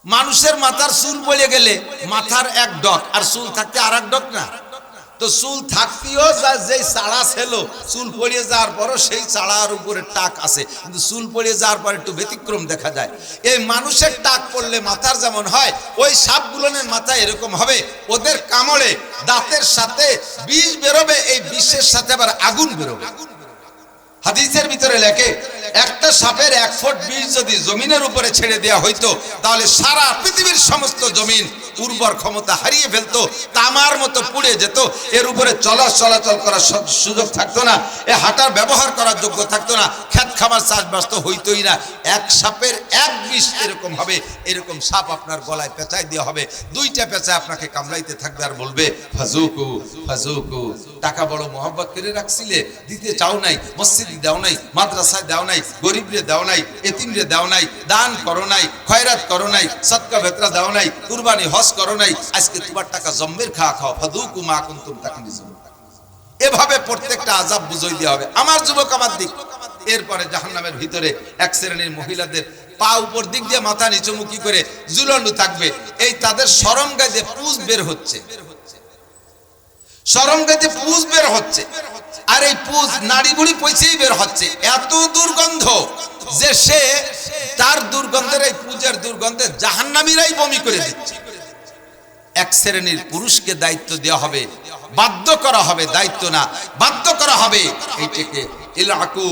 মানুষের মাথার চুল পড়ে গেলে মাথার এক ডক, আর চুল থাকতে আর এক ডক না, তো চুল থাকতেও যেই চাড়া ছিল, চুল পড়িয়ে যাওয়ার পরও সেই চাড়ার উপরে টাক আছে, কিন্তু চুল পড়িয়ে যাওয়ার পর একটু ব্যতিক্রম দেখা যায়। এই মানুষের টাক পড়লে মাথার যেমন হয়, ওই সাপগুলোনের মাথা এরকম হবে, ওদের কামড়ে দাঁতের সাথে বিষ বেরোবে, এই বিষের সাথে আবার আগুন বেরোবে। হাদিসের ভিতরে লেখে, একটা সাপের 1 ফুট বিষ যদি জমিনের উপরে ছেড়ে দেওয়া হইতো, তাহলে সারা পৃথিবীর সমস্ত জমিন উর্বর ক্ষমতা হারিয়ে ফেলতো, তামার মতো পুড়ে যেত, এর উপরে চলাচল করার সুযোগ থাকতো না, এ হাঁটার ব্যবহার করার যোগ্য থাকতো না, খেত খামার চাষবাস তো হইতোই না। এক সাপের এক বিষ এরকম হবে, এরকম সাপ আপনার গলায় পেঁচাই দেওয়া হবে, দুইটা পেঁচা আপনাকে কামড়াইতে থাকবে আর বলবে, ফাযুকু ফাযুকু। টাকা বড় মহব্বত করে রাখছিলে, দিতে চাও নাই, মসজিদে দাও নাই, মাদ্রাসায় দাও নাই, গরিবরে দাও নাই, এতিমরে দাও নাই, দান করো নাই, খয়রাত করো নাই, সদকা ফিতরা দাও নাই, কুরবানি হজ করো নাই, আজকে তোমার টাকা জম্মের খাও, ফাযুকু মা কুনতুম তাকনিজুন। এভাবে প্রত্যেকটা আযাব বুঝাই দেওয়া হবে। আমার যুবক আমার দিক, এরপরে জাহান্নামের ভিতরে এক শ্রেণীর মহিলাদের পা উপর দিক দিয়ে মাথা নিচুমুখী করে ঝুলানো থাকবে, এই তাদের শরম গায়ে পুঁজ বের হচ্ছে, শরম গায়ে পুঁজ বের হচ্ছে, আর এই পুঁজ নাড়ি বুড়ি পয়সেই বের হচ্ছে, এত দুর্গন্ধ যে সে তার দুর্গন্ধের, এই পুঁজের দুর্গন্ধে জাহান্নামীরাই বমি করে দিচ্ছে। এক শ্রেণীর পুরুষকে দায়িত্ব দেওয়া হবে, বাধ্য করা হবে, দায়িত্ব না, বাধ্য করা হবে, এইটাকে ইলাকু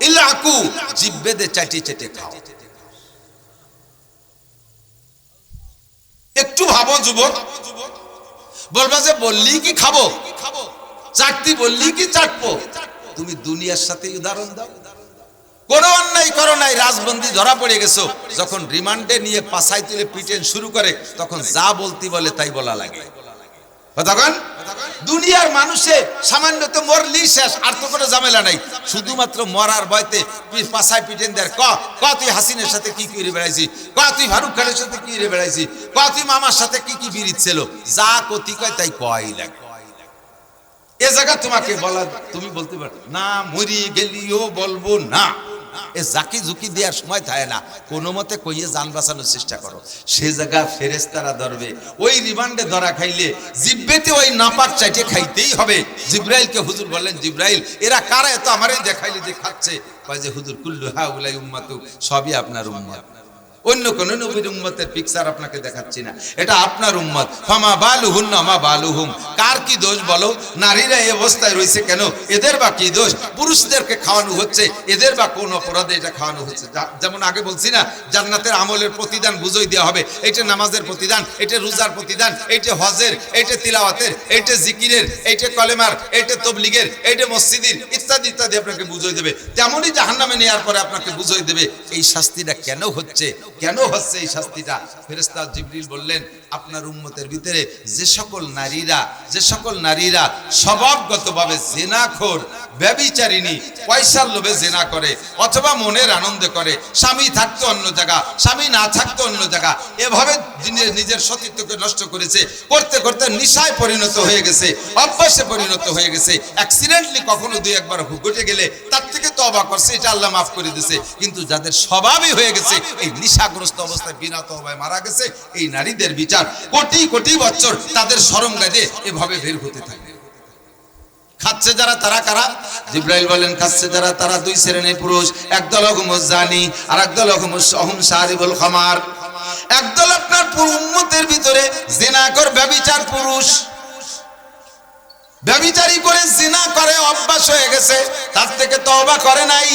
ইলাকু, জিহ্বে দিয়ে চাটি চেটে খাও। একটু ভাবো যুবক, বলবা যে বললি কি খাবো, চাটতি বললি কি চাটবো, তুমি দুনিয়ার সাথে উদাহরণ দাও। কোন অন্যায় করো নাই, রাজবন্দি ধরা পড়ে গেছো, যখন রিমান্ডে নিয়ে পাছায় তুলে পিটেন শুরু করে, তখন যা বলতে বলে তাই বলা লাগে। তখন দুনিয়ার মানুষে সামান্য তো মরলি শেষ, আর তো কোনো ঝামেলা নাই, শুধুমাত্র মরার ভয়তে পাছায় পিটেন দেয়, ক তুই হাসিনের সাথে কি করে বেড়াইছি, ক তুই ফারুক খানের সাথে কি করে বেড়াইছি, ক তুই মামার সাথে কি কি বিরিত ছিল, যা কতি কয় তাই কয় লাগে। এ জায়গা তোমাকে বলা, তুমি বলতে পারো না, মরি গেলিও বলবো না, এ জাকি ঝুঁকি দেওয়ার সময় থাকে না, কোনো মতে কইয়ে জান বাঁচানোর চেষ্টা করো। সে জায়গা ফেরেশতারা ধরবে, ওই রিমান্ডে ধরা খাইলে জিব্বেতে ওই নাপাক চাইতে খাইতেই হবে। জিব্রাইলকে হুজুর বললেন, জিব্রাইল এরা কারা, এত আমারই দেখাইলে যে খাচ্ছে, কয় যে হুজুর কুল্লু হাউলাই উম্মাতুক, সবই আপনার উম্মত, অন্য কোন নবীর উম্মতের পিকচার আপনাকে দেখাচ্ছি না, এটা আপনার উম্মত। ফামা বালুহুন্না মা বালুহুম, কার কি দোষ বলো, নারীরা এই অবস্থায় রয়েছে কেন, এদের বা কি দোষ, পুরুষদেরকে খাওয়ানো হচ্ছে, এদের বা কোন অপরাধে এটা খাওয়ানো হচ্ছে। যেমন আগে বলছি না, জান্নাতের আমলের প্রতিদান বুঝাই দেওয়া হবে, এইটা নামাজের প্রতিদান, এইটা রোজার প্রতিদান, এইটা হজের, এইটা তিলাওয়াতের, এইটা জিকিরের, এইটা কলেমার, এইটা তবলিগের, এইটা মসজিদের, ইত্যাদি ইত্যাদি আপনাকে বুঝাই দেবে। তেমনই জাহান্নামে নেওয়ার পরে আপনাকে বুঝাই দেবে এই শাস্তিটা কেন হচ্ছে, কেন হচ্ছে এই শাস্তিটা? ফেরেশতা জিবরিল বললেন, আপনার উম্মতের ভিতরে যে সকল নারীরা স্বভাবগতভাবে জিনাখোর, ব্যভিচারিণী, পয়সার লোভে জিনা করে অথবা মনের আনন্দে করে, স্বামী থাকতো অন্য জায়গা, স্বামী না থাকতো অন্য জায়গা, এভাবে নিজের সতীত্বকে নষ্ট করেছে, করতে করতে নিশায় পরিণত হয়ে গেছে, অভ্যাসে পরিণত হয়ে গেছে, অ্যাক্সিডেন্টলি কখনো দুই একবার ঘটে গেলে তার থেকে তওবা করছে, এটা আল্লাহ মাফ করে দিয়েছে। কিন্তু যাদের স্বভাবই হয়ে গেছে এই নিশাগ্রস্ত অবস্থায় বিনা তওবায় মারা গেছে, এই নারীদের বিচার কোটি কোটি বছর তাদের শরমগাদে এভাবে বের হতে থাকে। খাচ্ছে যারা তারা কারা? জিবরাইল বলেন খাচ্ছে যারা তারা দুই শ্রেণীর পুরুষ, একদল হুমুজ জানি আর একদল হুম শারিবুল খামার। একদল আপনার পুরো উম্মতের ভিতরে জিনাকর ব্যভিচার পুরুষ, ব্যভিচারী করে জিনা করে অভ্যাস হয়ে গেছে, তার থেকে তওবা করে নাই,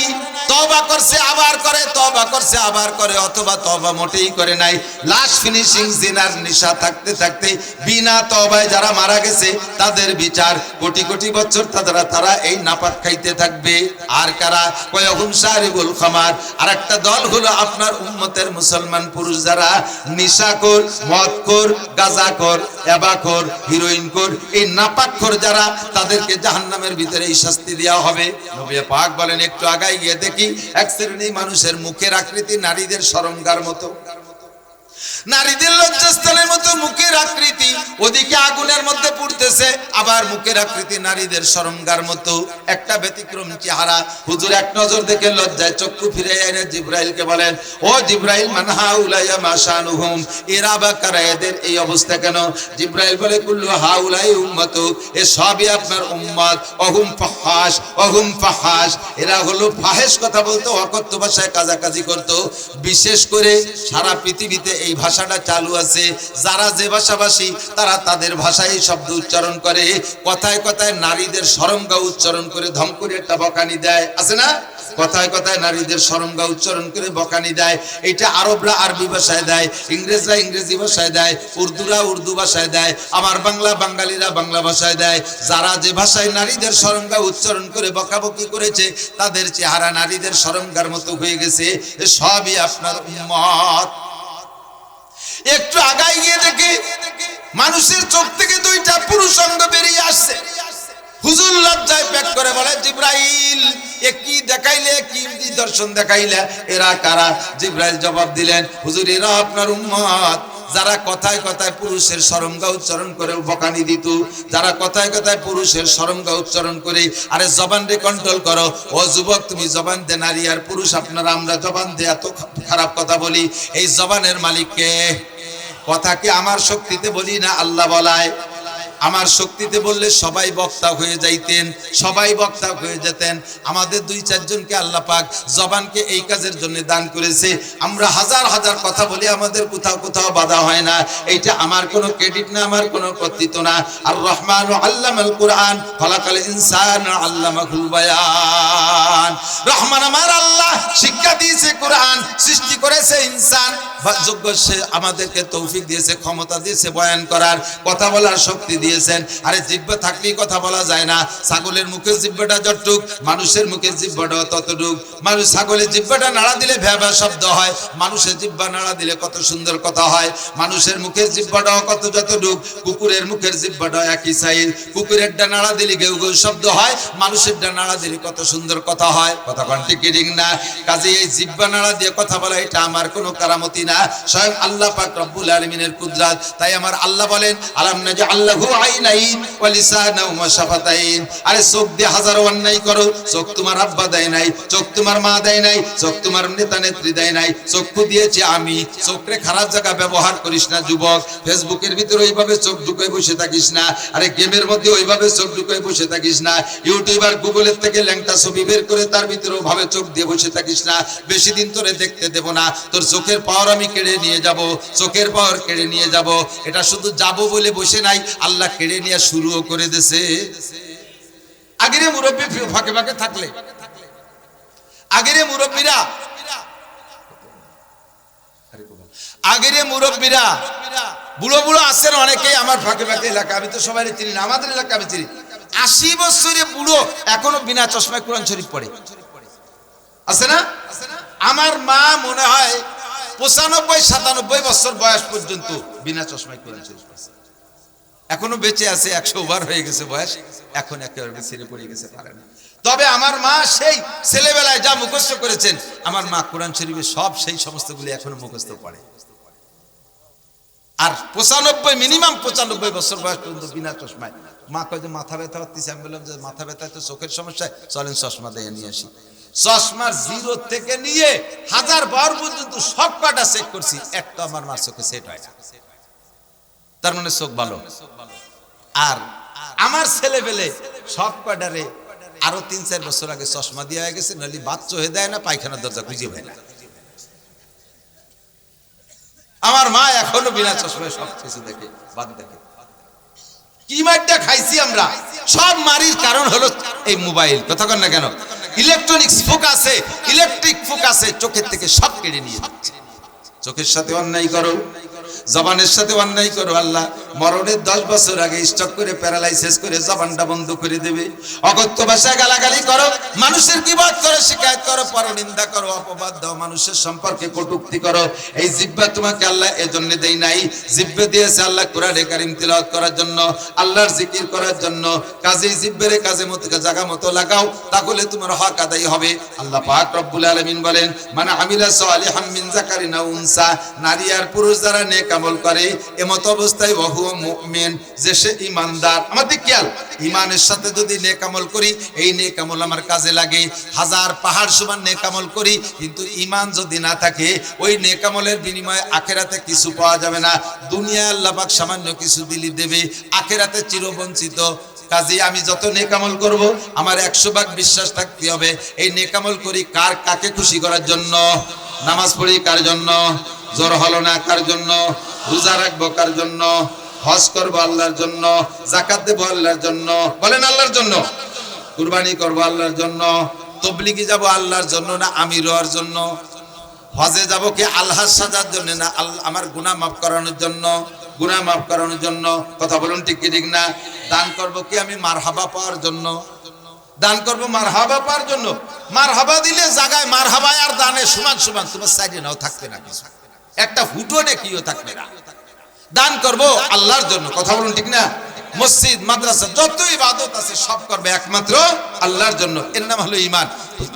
তওবা করছে আবার করে, তওবা করছে আবার করে, অথবা তওবা মোটেই করে নাই। লাস্ট ফিনিশিং জিনার নিশা থাকতে থাকতে বিনা তওবায় যারা মারা গেছে তাদের বিচার কোটি কোটি বছর তারা এই নাপাক খাইতে থাকবে। আর কারা? কয়হুম শারিবুল খামার। আর একটা দল হলো আপনার উম্মতের মুসলমান পুরুষ যারা নিশাখোর, মদখোর, গাঁজাখোর, এবাখোর, হিরোইনখোর, এই নাপাকখোর যারা, তাদেরকে জাহান্নামের ভিতরে এই শাস্তি দেওয়া হবে। নবী পাক বলেন একটু আগায় গিয়ে দেখি এক শ্রেণী মানুষের মুখের আকৃতি নারীদের শরমগার মতো, নারীদের লজ্জাস্থানের মতো মুখের আকৃতি, ওদিকে আগুনের মধ্যে পুড়তেছে, আবার মুখের আকৃতি নারীদের শরমগার মতো। একটা ব্যতিক্রম চেহারা। হুজুর এক নজর দেখে লজ্জায় চক্ষু ফিরে এনে জিবরাইলকে বলেন, ও জিবরাইল মান হাউলাইয়া মা শানুহুম, এরা বা কারা, এদের এই অবস্থা কেন? জিবরাইল বলে কুল্লু হাউলাই উম্মতু, এ সবই আপনার উম্মত। অহুম ফাহাশ, এরা হলো ফাহেশ কথা বলতো, অকথ্য ভাষায় কাজাকাজি করতো। বিশেষ করে সারা পৃথিবীতে এই ভাষাটা চালু আছে, যারা যে ভাষাভাষী তারা তাদের ভাষায় শব্দ উচ্চারণ করে, কথায় কথায় নারীদের শরমগাহ উচ্চারণ করে ধম করে একটা বকানি দেয়, আছে না? কথায় কথায় নারীদের শরমগাহ উচ্চারণ করে বকানি দেয়। এটা আরবরা আরবি ভাষায় দেয়, ইংরেজরা ইংরেজি ভাষায় দেয়, উর্দুরা উর্দু ভাষায় দেয়, আমার বাঙালিরা বাংলা ভাষায় দেয়। যারা যে ভাষায় নারীদের শরমগাহ উচ্চারণ করে বকাবকি করেছে তাদের চেহারা নারীদের শরমগার মতো হয়ে গেছে। সবই আপনার উম্মত। একটু আগায় গিয়ে দেখি মানুষের চোখ থেকে দুইটা পুরুষ অঙ্গ বেরিয়ে আসছে। হুজুর লজ্জায় পেট করে বলে, জিবরাইল এ কি দেখাইলে, কি দর্শন দেখাইলে, এরা কারা? জিবরাইল জবাব দিলেন, হুজুর এরা আপনার উম্মত, যারা কথায় কথায় পুরুষের শরমগাহ উচ্চারণ করে বকানি দিত, যারা কথায় কথায় পুরুষের শরমগাহ উচ্চারণ করে। আরে জবান রে কন্ট্রোল করো, ও যুবক তুমি জবান দে। নারী আর পুরুষ আপনারা আমরা জবান দে এত খারাপ কথা বলি, এই জবানের মালিককে? কথা কি আমার শক্তিতে বলি না আল্লাহ বলায়? আমার শক্তিতে বললে সবাই বক্তা হয়ে যাইতেন, সবাই বক্তা হয়ে যেতেন। আমাদের দুই চারজনকে আল্লাহ পাক জবানকে এই কাজের জন্য দান করেছে। আমরা হাজার হাজার কথা বলি, আমাদের কোথাও কোথাও বাধা হয় না। এইটা আমার কোনো ক্রেডিট না, আমার কোনো কর্তৃত্ব না। আর রহমান আল্লামাল কুরআন খলাকাল ইনসান আল্লামাহুল বায়ান। রহমান আমার আল্লাহ, শিক্ষা দিয়েছে কোরআন, সৃষ্টি করেছে ইনসান, যোগ্য সে আমাদেরকে তৌফিক দিয়েছে, ক্ষমতা দিয়েছে বয়ান করার, কথা বলার শক্তি দিয়েছেন। আরে জিহ্বা থাকলেই কথা বলা যায় না। ছাগলের মুখের জিহ্বাটা যতটুক, মানুষের মুখের জিহ্বাটাও ততটুক। মানুষ ছাগলের জিহ্বাটা নাড়া দিলে ভ্যা ভ্যা শব্দ হয়, মানুষের জিহ্বা নাড়া দিলে কত সুন্দর কথা হয়। মানুষের মুখের জিহ্বাটাও কত যতটুক, কুকুরের মুখের জিহ্বাটাও একই সাইজ। কুকুরেরটা নাড়া দিলে গেউ গেউ শব্দ হয়, মানুষেরটা নাড়া দিলে কত সুন্দর কথা হয়। কথা কন্টি কিডিং না? কাজে এই জিহ্বা নাড়া দিয়ে কথা বলা এটা আমার কোনো কারামতি না, স্বয়ং আল্লাহ পাক রব্বুল আলামিনের কুদরত। তাই আমার আল্লাহ বলেন, আলাম নাজআল্লাহু আইনাইন ওয়া লিসানাও ওয়া শাফাতাইন। আরে চোখ দিয়ে হাজারো অন্যায় করো, চোখ তোমার আব্বা দেয় নাই, চোখ তোমার মা দেয় নাই, চোখ তোমার নেতা নেত্রী দেয় নাই, চক্ষু দিয়েছি আমি। চোখরে খারাপ জায়গা ব্যবহার করিস না যুবক। ফেসবুকের ভিতরে ওইভাবে চোখ ঢুকে বসে থাকিস না, আরে গেমের মধ্যে ওইভাবে চোখ ঢুকে বসে থাকিস না। ইউটিউবার গুগলের থেকে ল্যাংটা ছবি বের করে তার ভিতরে ওইভাবে চোখ দিয়ে বসে থাকিস না। বেশি দিন তোরে দেখতে দেব না, তোর চোখের পাওয়ার আমি কেড়ে নিয়ে যাব, চোখের পাওয়ার কেড়ে নিয়ে যাব। এটা শুধু যাব বলে বসে নাই, আল্লাহ কেড়ে নিয়ে শুরুও করে দিয়েছে। আগের মুরব্বী ফাঁকে ফাঁকে থাকলে, আগের মুরব্বীরা বুড়ো বুড়ো আছেন অনেকেই আমার ফাঁকে ফাঁকে এলাকা, আমি তো সবাই চিনি না, আমাদের এলাকা আমি চিনি। 80 বছরের বুড়ো এখনো বিনা চশমায় কোরআন শরীফ পড়ে, আছে না? আমার মা মনে হয় 95-97 বছর বয়স পর্যন্ত বিনা চশমায় কোরআন শরীফ পড়ছে। এখনো বেঁচে আছে, 100 ওভার হয়ে গেছে বয়স, এখন একেবারে ছেড়ে পড়ে গেছে, পারে না। তবে আমার মা সেই ছেলেবেলায় যা মুখস্থ করেছেন, আমার মা কোরআন শরীফে সব সেই সমস্তগুলি এখনো মুখস্থ পড়ে। আর 95 মিনিমাম 95 বছর বয়স পর্যন্ত বিনা চশমায়। মা কয় যে মাথা ব্যথা হচ্ছে, আমি বললাম যে মাথা ব্যথা তো চোখের সমস্যা, চলেন চশমা দিয়ে নিয়ে আসি। চশমার 0 থেকে নিয়ে 1000 বার পর্যন্ত সব কটা চেক করছি, একটা আমার মার চোখে সেট হয় না। তার মানে চোখ ভালো। আর আমার ছেলেবেলে সব কটারে আরো 3-4 বছর আগে চশমা দিয়ে হয়ে গেছে, নাহলে বাচ্চা হয়ে দেয় না, পায়খানার দরজা খুঁজে পায় না। আমার মা এখনো বিনা চশমায় সব কিছু দেখে, বাদ দেখে। কি মারটা খাইছি আমরা, সব মারির কারণ হলো এই মোবাইল। কথা কন না কেন? ইলেকট্রনিক্স ফোকাসে, ইলেকট্রিক ফোকাসে চোখের থেকে সব কেড়ে নিয়ে যাচ্ছে। চোখের সাথে অন্যায় করো, জবানের সাথে অন্যায় করো, আল্লাহ মরণের 10 বছর আগে স্ট্রোক করে প্যারালাইসিস করে জবানটা বন্ধ করে দেবে। অকথ্য ভাষায় গালাগালি করো, মানুষের গীবত করো, শিকায়ত করো, পরনিন্দা করো, অপবাদ দাও, মানুষের সম্পর্কে কটূক্তি করো। এই জিহ্বা তোমাকে আল্লাহ এজন্য দেই নাই। জিহ্বা দিয়েছে আল্লাহ কোরআনে কারীম তিলাওয়াত করার জন্য, আল্লাহর জিকির করার জন্য। কাজেই জিহ্বারে কাজে মতো জায়গা মতো লাগাও, তাহলে তোমার হক আদায় হবে। আল্লাহ পাক রব্বুল আলামিন বলেন, মান আমিলা সালিহাম মিন যাকারিন আও উনসা, নারী আর পুরুষ যারা নেক আমল করে এমত অবস্থায় ওয়া হুয়া মুমিন, যে সে ঈমানদার। আমাদের খেয়াল, ঈমানের সাথে যদি নেক আমল করি, এই নেক আমল আমার কাজে লাগে। 1000 পাহাড় সমান নেক আমল করি, কিন্তু ঈমান যদি না থাকে, ওই নেক আমলের বিনিময়ে আখিরাতে কিছু পাওয়া যাবে না। দুনিয়ায় আল্লাহ পাক সামান্য কিছু দিলি দেবে, আখিরাতে চিরবঞ্চিত। কাজে আমি যত নেক আমল করব, আমার 100 ভাগ বিশ্বাস থাকতে হবে এই নেক আমল করি কাকে খুশি করার জন্য। নামাজ পড়ি কার জন্য? জোর হলো না কার জন্য? রোজা রাখবো কার জন্য? হজ করবো আল্লাহর জন্য। যাকাত দেবো আল্লাহর জন্য। বলেন আল্লাহর জন্য। কুরবানি করবো আল্লাহর জন্য। তবলিগে যাব আল্লাহর জন্য না আমির হওয়ার জন্য? হজে যাব কি আল্লাহর সাজার জন্য না আমার গুনাহ মাফ করানোর জন্য? গুনাহ মাফ করানোর জন্য। কথা বলুন ঠিক কি ঠিক না? দান করব কি আমি মারহাবা পাওয়ার জন্য? দান করব মারহাবা পাওয়ার জন্য। মারহাবা দিলে জায়গায় মারহাবা আর দানে সমান সমান, তোমার সাইডে নাও থাকবে না কিছু, একটা ফুটো নেকিও থাকবে না। দান করব আল্লাহর জন্য। কথা বলুন ঠিক না? মসজিদ মাদ্রাসা যত ইবাদত আছে সব করবে একমাত্র আল্লাহর জন্য। এর নাম হলো ঈমান।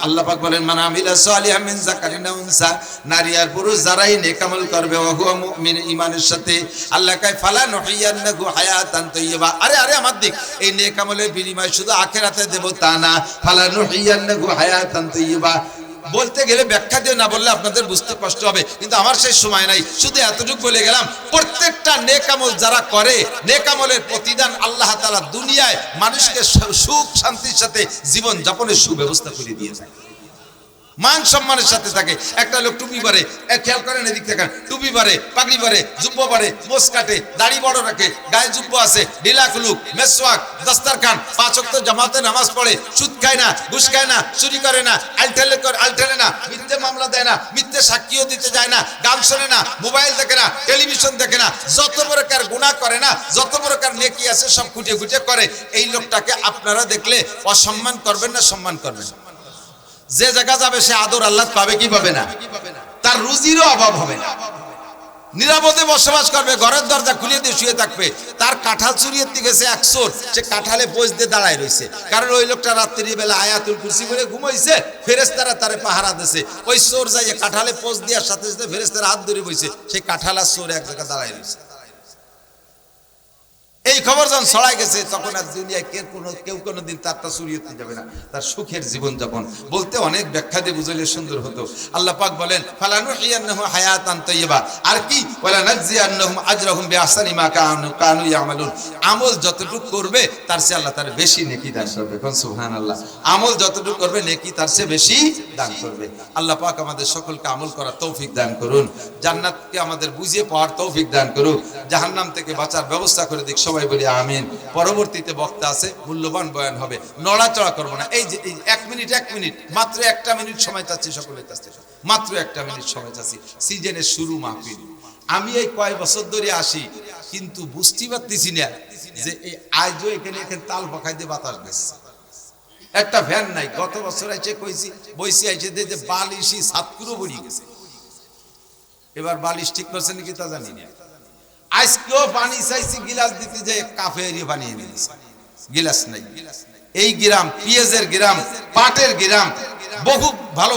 আল্লাহ পাক বলেন, মান আমিলা সালিহাম মিন যাকারিন আও উনসা, নারী আর পুরুষ যারাই নেক আমল করবে, ওয়া হুয়া মুমিন, ঈমানের সাথে। আল্লাহ কয় ফালা নুহিয়ান্নাহু হায়াতান তাইয়্যিবা। আরে আমার দিক, এই নেক আমলের বিনিময় শুধু আখিরাতে দেব তা না। ফালা নুহিয়ান্নাহু হায়াতান তাইয়্যিবা বলতে গেলে ব্যাখ্যা দিয়ে না বললে আপনাদের বুঝতে কষ্ট হবে, কিন্তু আমার সেই সময় নাই, শুধু এতটুকু বলে গেলাম। প্রত্যেকটা নেক আমল যারা করে, নেক আমলের প্রতিদান আল্লাহ তাআলা দুনিয়ায় মানুষকে সুখ শান্তির সাথে জীবন যাপনের সুব্যবস্থা করে দিয়েছে, মান সম্মানের সাথে থাকে। একটা লোক টুপি পরে, খেয়াল করেন এদিক থেকে, টুপি পরে, পাগড়ি পরে, জুব্বা পরে, মোজ কাটে, দাড়ি বড় রাখে, গায়ে জুব্বা আছে, ঢিলা কুলুক, মেসওয়াক, দস্তারখান, 5 ওয়াক্ত জামাতে নামাজ পড়ে, সুদ খায় না, ঘুষ খায় না, চুরি করে না, আলটেলে না, মিথ্যে মামলা দেয় না, মিথ্যে সাক্ষীও দিতে যায় না, গান শোনে না, মোবাইল দেখে না, টেলিভিশন দেখে না, যত প্রকার গুনাহ করে না, যত প্রকার নেকি আছে সব খুঁটিয়ে খুঁটিয়ে করে। এই লোকটাকে আপনারা দেখলে অসম্মান করবেন না সম্মান করবেন? যে জায়গা যাবে সে আদর আল্লাহ পাবে কি পাবে না? তার রুজিরও অভাব হবে না, নিরাপদে বসবাস করবে, ঘরের দরজা খুলে দিয়ে শুয়ে থাকবে। তার কাঁঠাল চুরিয়ে গেছে এক চোর, সে কাঁঠালে পোজ দিয়ে দাঁড়ায় রয়েছে, কারণ ওই লোকটা রাত্রি বেলা আয়াতুল কুরসি করে ঘুমাইছে, ফেরেশতারা তারে পাহারা দিয়েছে। ওই চোর যাইয়ে কাঁঠালে পোজ দেওয়ার সাথে সাথে ফেরেশতারা হাত ধরে বইছে, সেই কাঁঠাল আর চোর এক জায়গায় দাঁড়ায় রয়েছে। এই খবর যখন ছড়াই গেছে, তখন আর দুনিয়ায় কেউ কোনোদিন তারটা চুরিয়ে যাবে না, তার সুখের জীবন যাপন। বলতে অনেক ব্যাখ্যা দিয়ে বুঝাইলে সুন্দর হতো। আল্লাহ পাক বলেন, ফালানুহিয়ান্নাহু হায়াতান তাইয়্যিবা, আর কি ওয়ালা নাজজিয়ান্নাহুম আজরাহুম বিআহসানি মা কানু ইয়ামালুন। আমল যতটুকু করবে তার চেয়ে আল্লাহ তার বেশি নেকি দান করবে। কোন সুবহানাল্লাহ। আমল যতটুকু করবে নেকি তার চেয়ে বেশি দান করবে। আল্লাহ পাক আমাদের সকলকে আমল করার তৌফিক দান করুন, জান্নাতকে আমাদের বুঝিয়ে পাওয়ার তৌফিক দান করুন, জাহান্নাম থেকে বাঁচার ব্যবস্থা করে দিক। সবাই বলি আমিন। পরবর্তীতে বক্তা আছে, মূল্যবান বয়ান হবে, নড়াচড়া করবো না। এই যে 1 মিনিট, মাত্র 1টা মিনিট সময় চাচ্ছি সকলের কাছ থেকে, মাত্র 1টা মিনিট সময় চাচ্ছি। সিজনের শুরু মাহফিল। আমি এই কয় বছর ধরে আসি, কিন্তু বুঝতে পারতেছি না যে এই আজও এখানে তাল পাখাই দিয়ে বাতাস দিচ্ছে, একটা ফ্যান নাই। গত বছর আইছে কইছি বইসি আইছে যে বালিশি সাতকুরো ভরিয়ে গেছে। এবার বালিশ ঠিক করছে নাকি তা জানি না। আজকেও পানি চাইছি গিলাস দিতে, যে কাফে এরিয়ে পানি এনে দিছে, গিলাস নাই। এই গ্রাম পিএজের গ্রাম, পাটের গ্রাম, বহু ভালো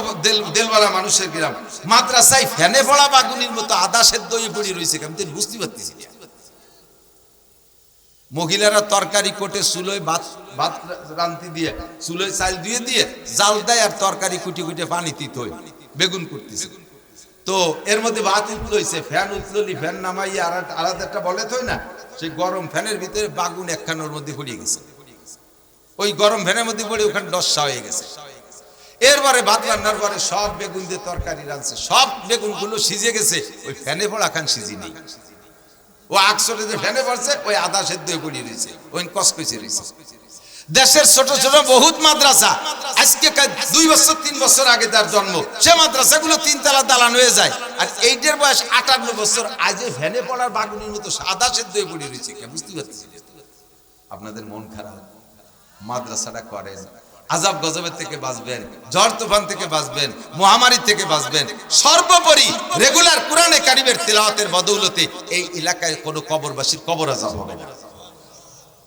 দেলওয়ালা মানুষের গ্রাম, মাদ্রাসায় ফ্যানে পড়া বাগুনির মতো আদা সেদ্ধ হয়ে পড়ে রয়েছে। আমি তো বুঝতে পারতেছি না। মহিলারা তরকারি কোটে চুলোয় ভাত রান্তি দিয়ে, চুলোয় চাল দিয়ে জাল দেয়, আর তরকারি কুটি কুটে পানি তিত হয়ে বেগুন করতেছে। তো এর মধ্যে ভাত উঠল হয়েছে, ফ্যান উঠলি, ফ্যান নামাইয়া আর আলাদা একটা বলে তো না, সেই গরম ফ্যানের ভিতরে বাগুন একখানোর মধ্যে পড়ে গেছে। ওই গরম ফ্যানের মধ্যে পড়ে ওখানে ডসা হয়ে গেছে। এরপরে ভাত রান্নার পরে সব বেগুন দিয়ে তরকারি রাঁধছে, সব বেগুন গুলো সিজে গেছে, ওই ফ্যানে পড়া খান সিজি নেই। ও আকসরে যে ফ্যানে পড়ছে, ওই আদা সেদ্ধ হয়ে পড়ে রয়েছে, ওই কসকসে রয়েছে। দেশের ছোট ছোট বহুত মাদ্রাসা, আজকে 2 বছর 3 বছর আগে যার জন্ম, সে মাদ্রাসাগুলো 3 তলা দালান হয়ে যায়, আর এইটার বয়স 58 বছর, আজ ফ্যানে পড়ার বাগুনের মতো আদা সেদ্ধ হয়ে পড়ে রয়েছে। বুঝতে পারছি আপনাদের মন খারাপ। মাদ্রাসাটা করেন, আযাব গজবের থেকে বাঁচবেন, ঝড় তুফান থেকে বাঁচবেন, মহামারী থেকে বাঁচবেন। সর্বোপরি রেগুলার কোরআনে কারিমের তিলাওয়াতের বদৌলতে এই এলাকায় কোনো কবরবাসীর কবর আযাব হবে না।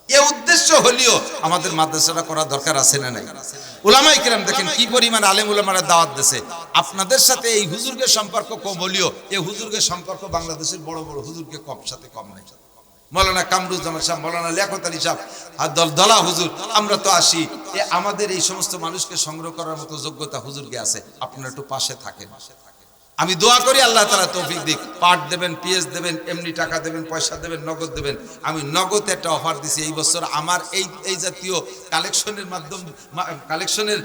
এই উদ্দেশ্য হলেও আমাদের মাদ্রাসাটা করা দরকার আছে না নাই? উলামায়ে কিরাম দেখেন কি পরিমাণ আলেম উলামারা দাওয়াত দিয়েছে। আপনাদের সাথে এই হুজুরকে সম্পর্ক কম হলেও এই হুজুরকে সম্পর্ক বাংলাদেশের বড় বড় হুজুরকে সাথে কম নাই। মৌলানা কামরুজ্জামান সাহেব, মৌলানা লিয়াকত আলী সাহেব, আর দলা হুজুর, আমরা তো আসি। আমাদের এই সমস্ত মানুষকে সংগ্রহ করার মতো যোগ্যতা হুজুরকে আছে। আপনারা একটু পাশে থাকেন। আমি দোয়া করি আল্লাহ তাআলা তৌফিক দিক। পাট দেবেন, পিএস দেবেন, এমনি টাকা দেবেন, পয়সা দেবেন, নগদ দেবেন। আমি নগদ একটা অফার দিছি এই বছর। আমার এই জাতীয় কালেকশনের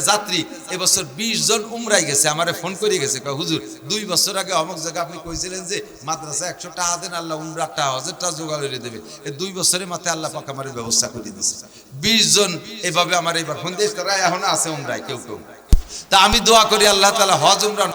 যাত্রী এবছর 20 জন উমরায় গেছে, আমারে ফোন করে গেছে, হুজুর 2 বছর আগে অমুক জায়গায় আপনি কইছিলেন যে মাদ্রাসা 100 টাকা দেন, আল্লাহ উমরার টাকা 1000 টাকা জোগাড় করে দেবে। এই 2 বছরের মাথায় আল্লাহ পাক আমার ব্যবস্থা করে দিয়েছে। 20 জন এভাবে আমার এবার ফোন দিয়ে তারা এখন আছে উমরায় কেউ। তা আমি দোয়া করি আল্লাহ তাআলা হজ উমরা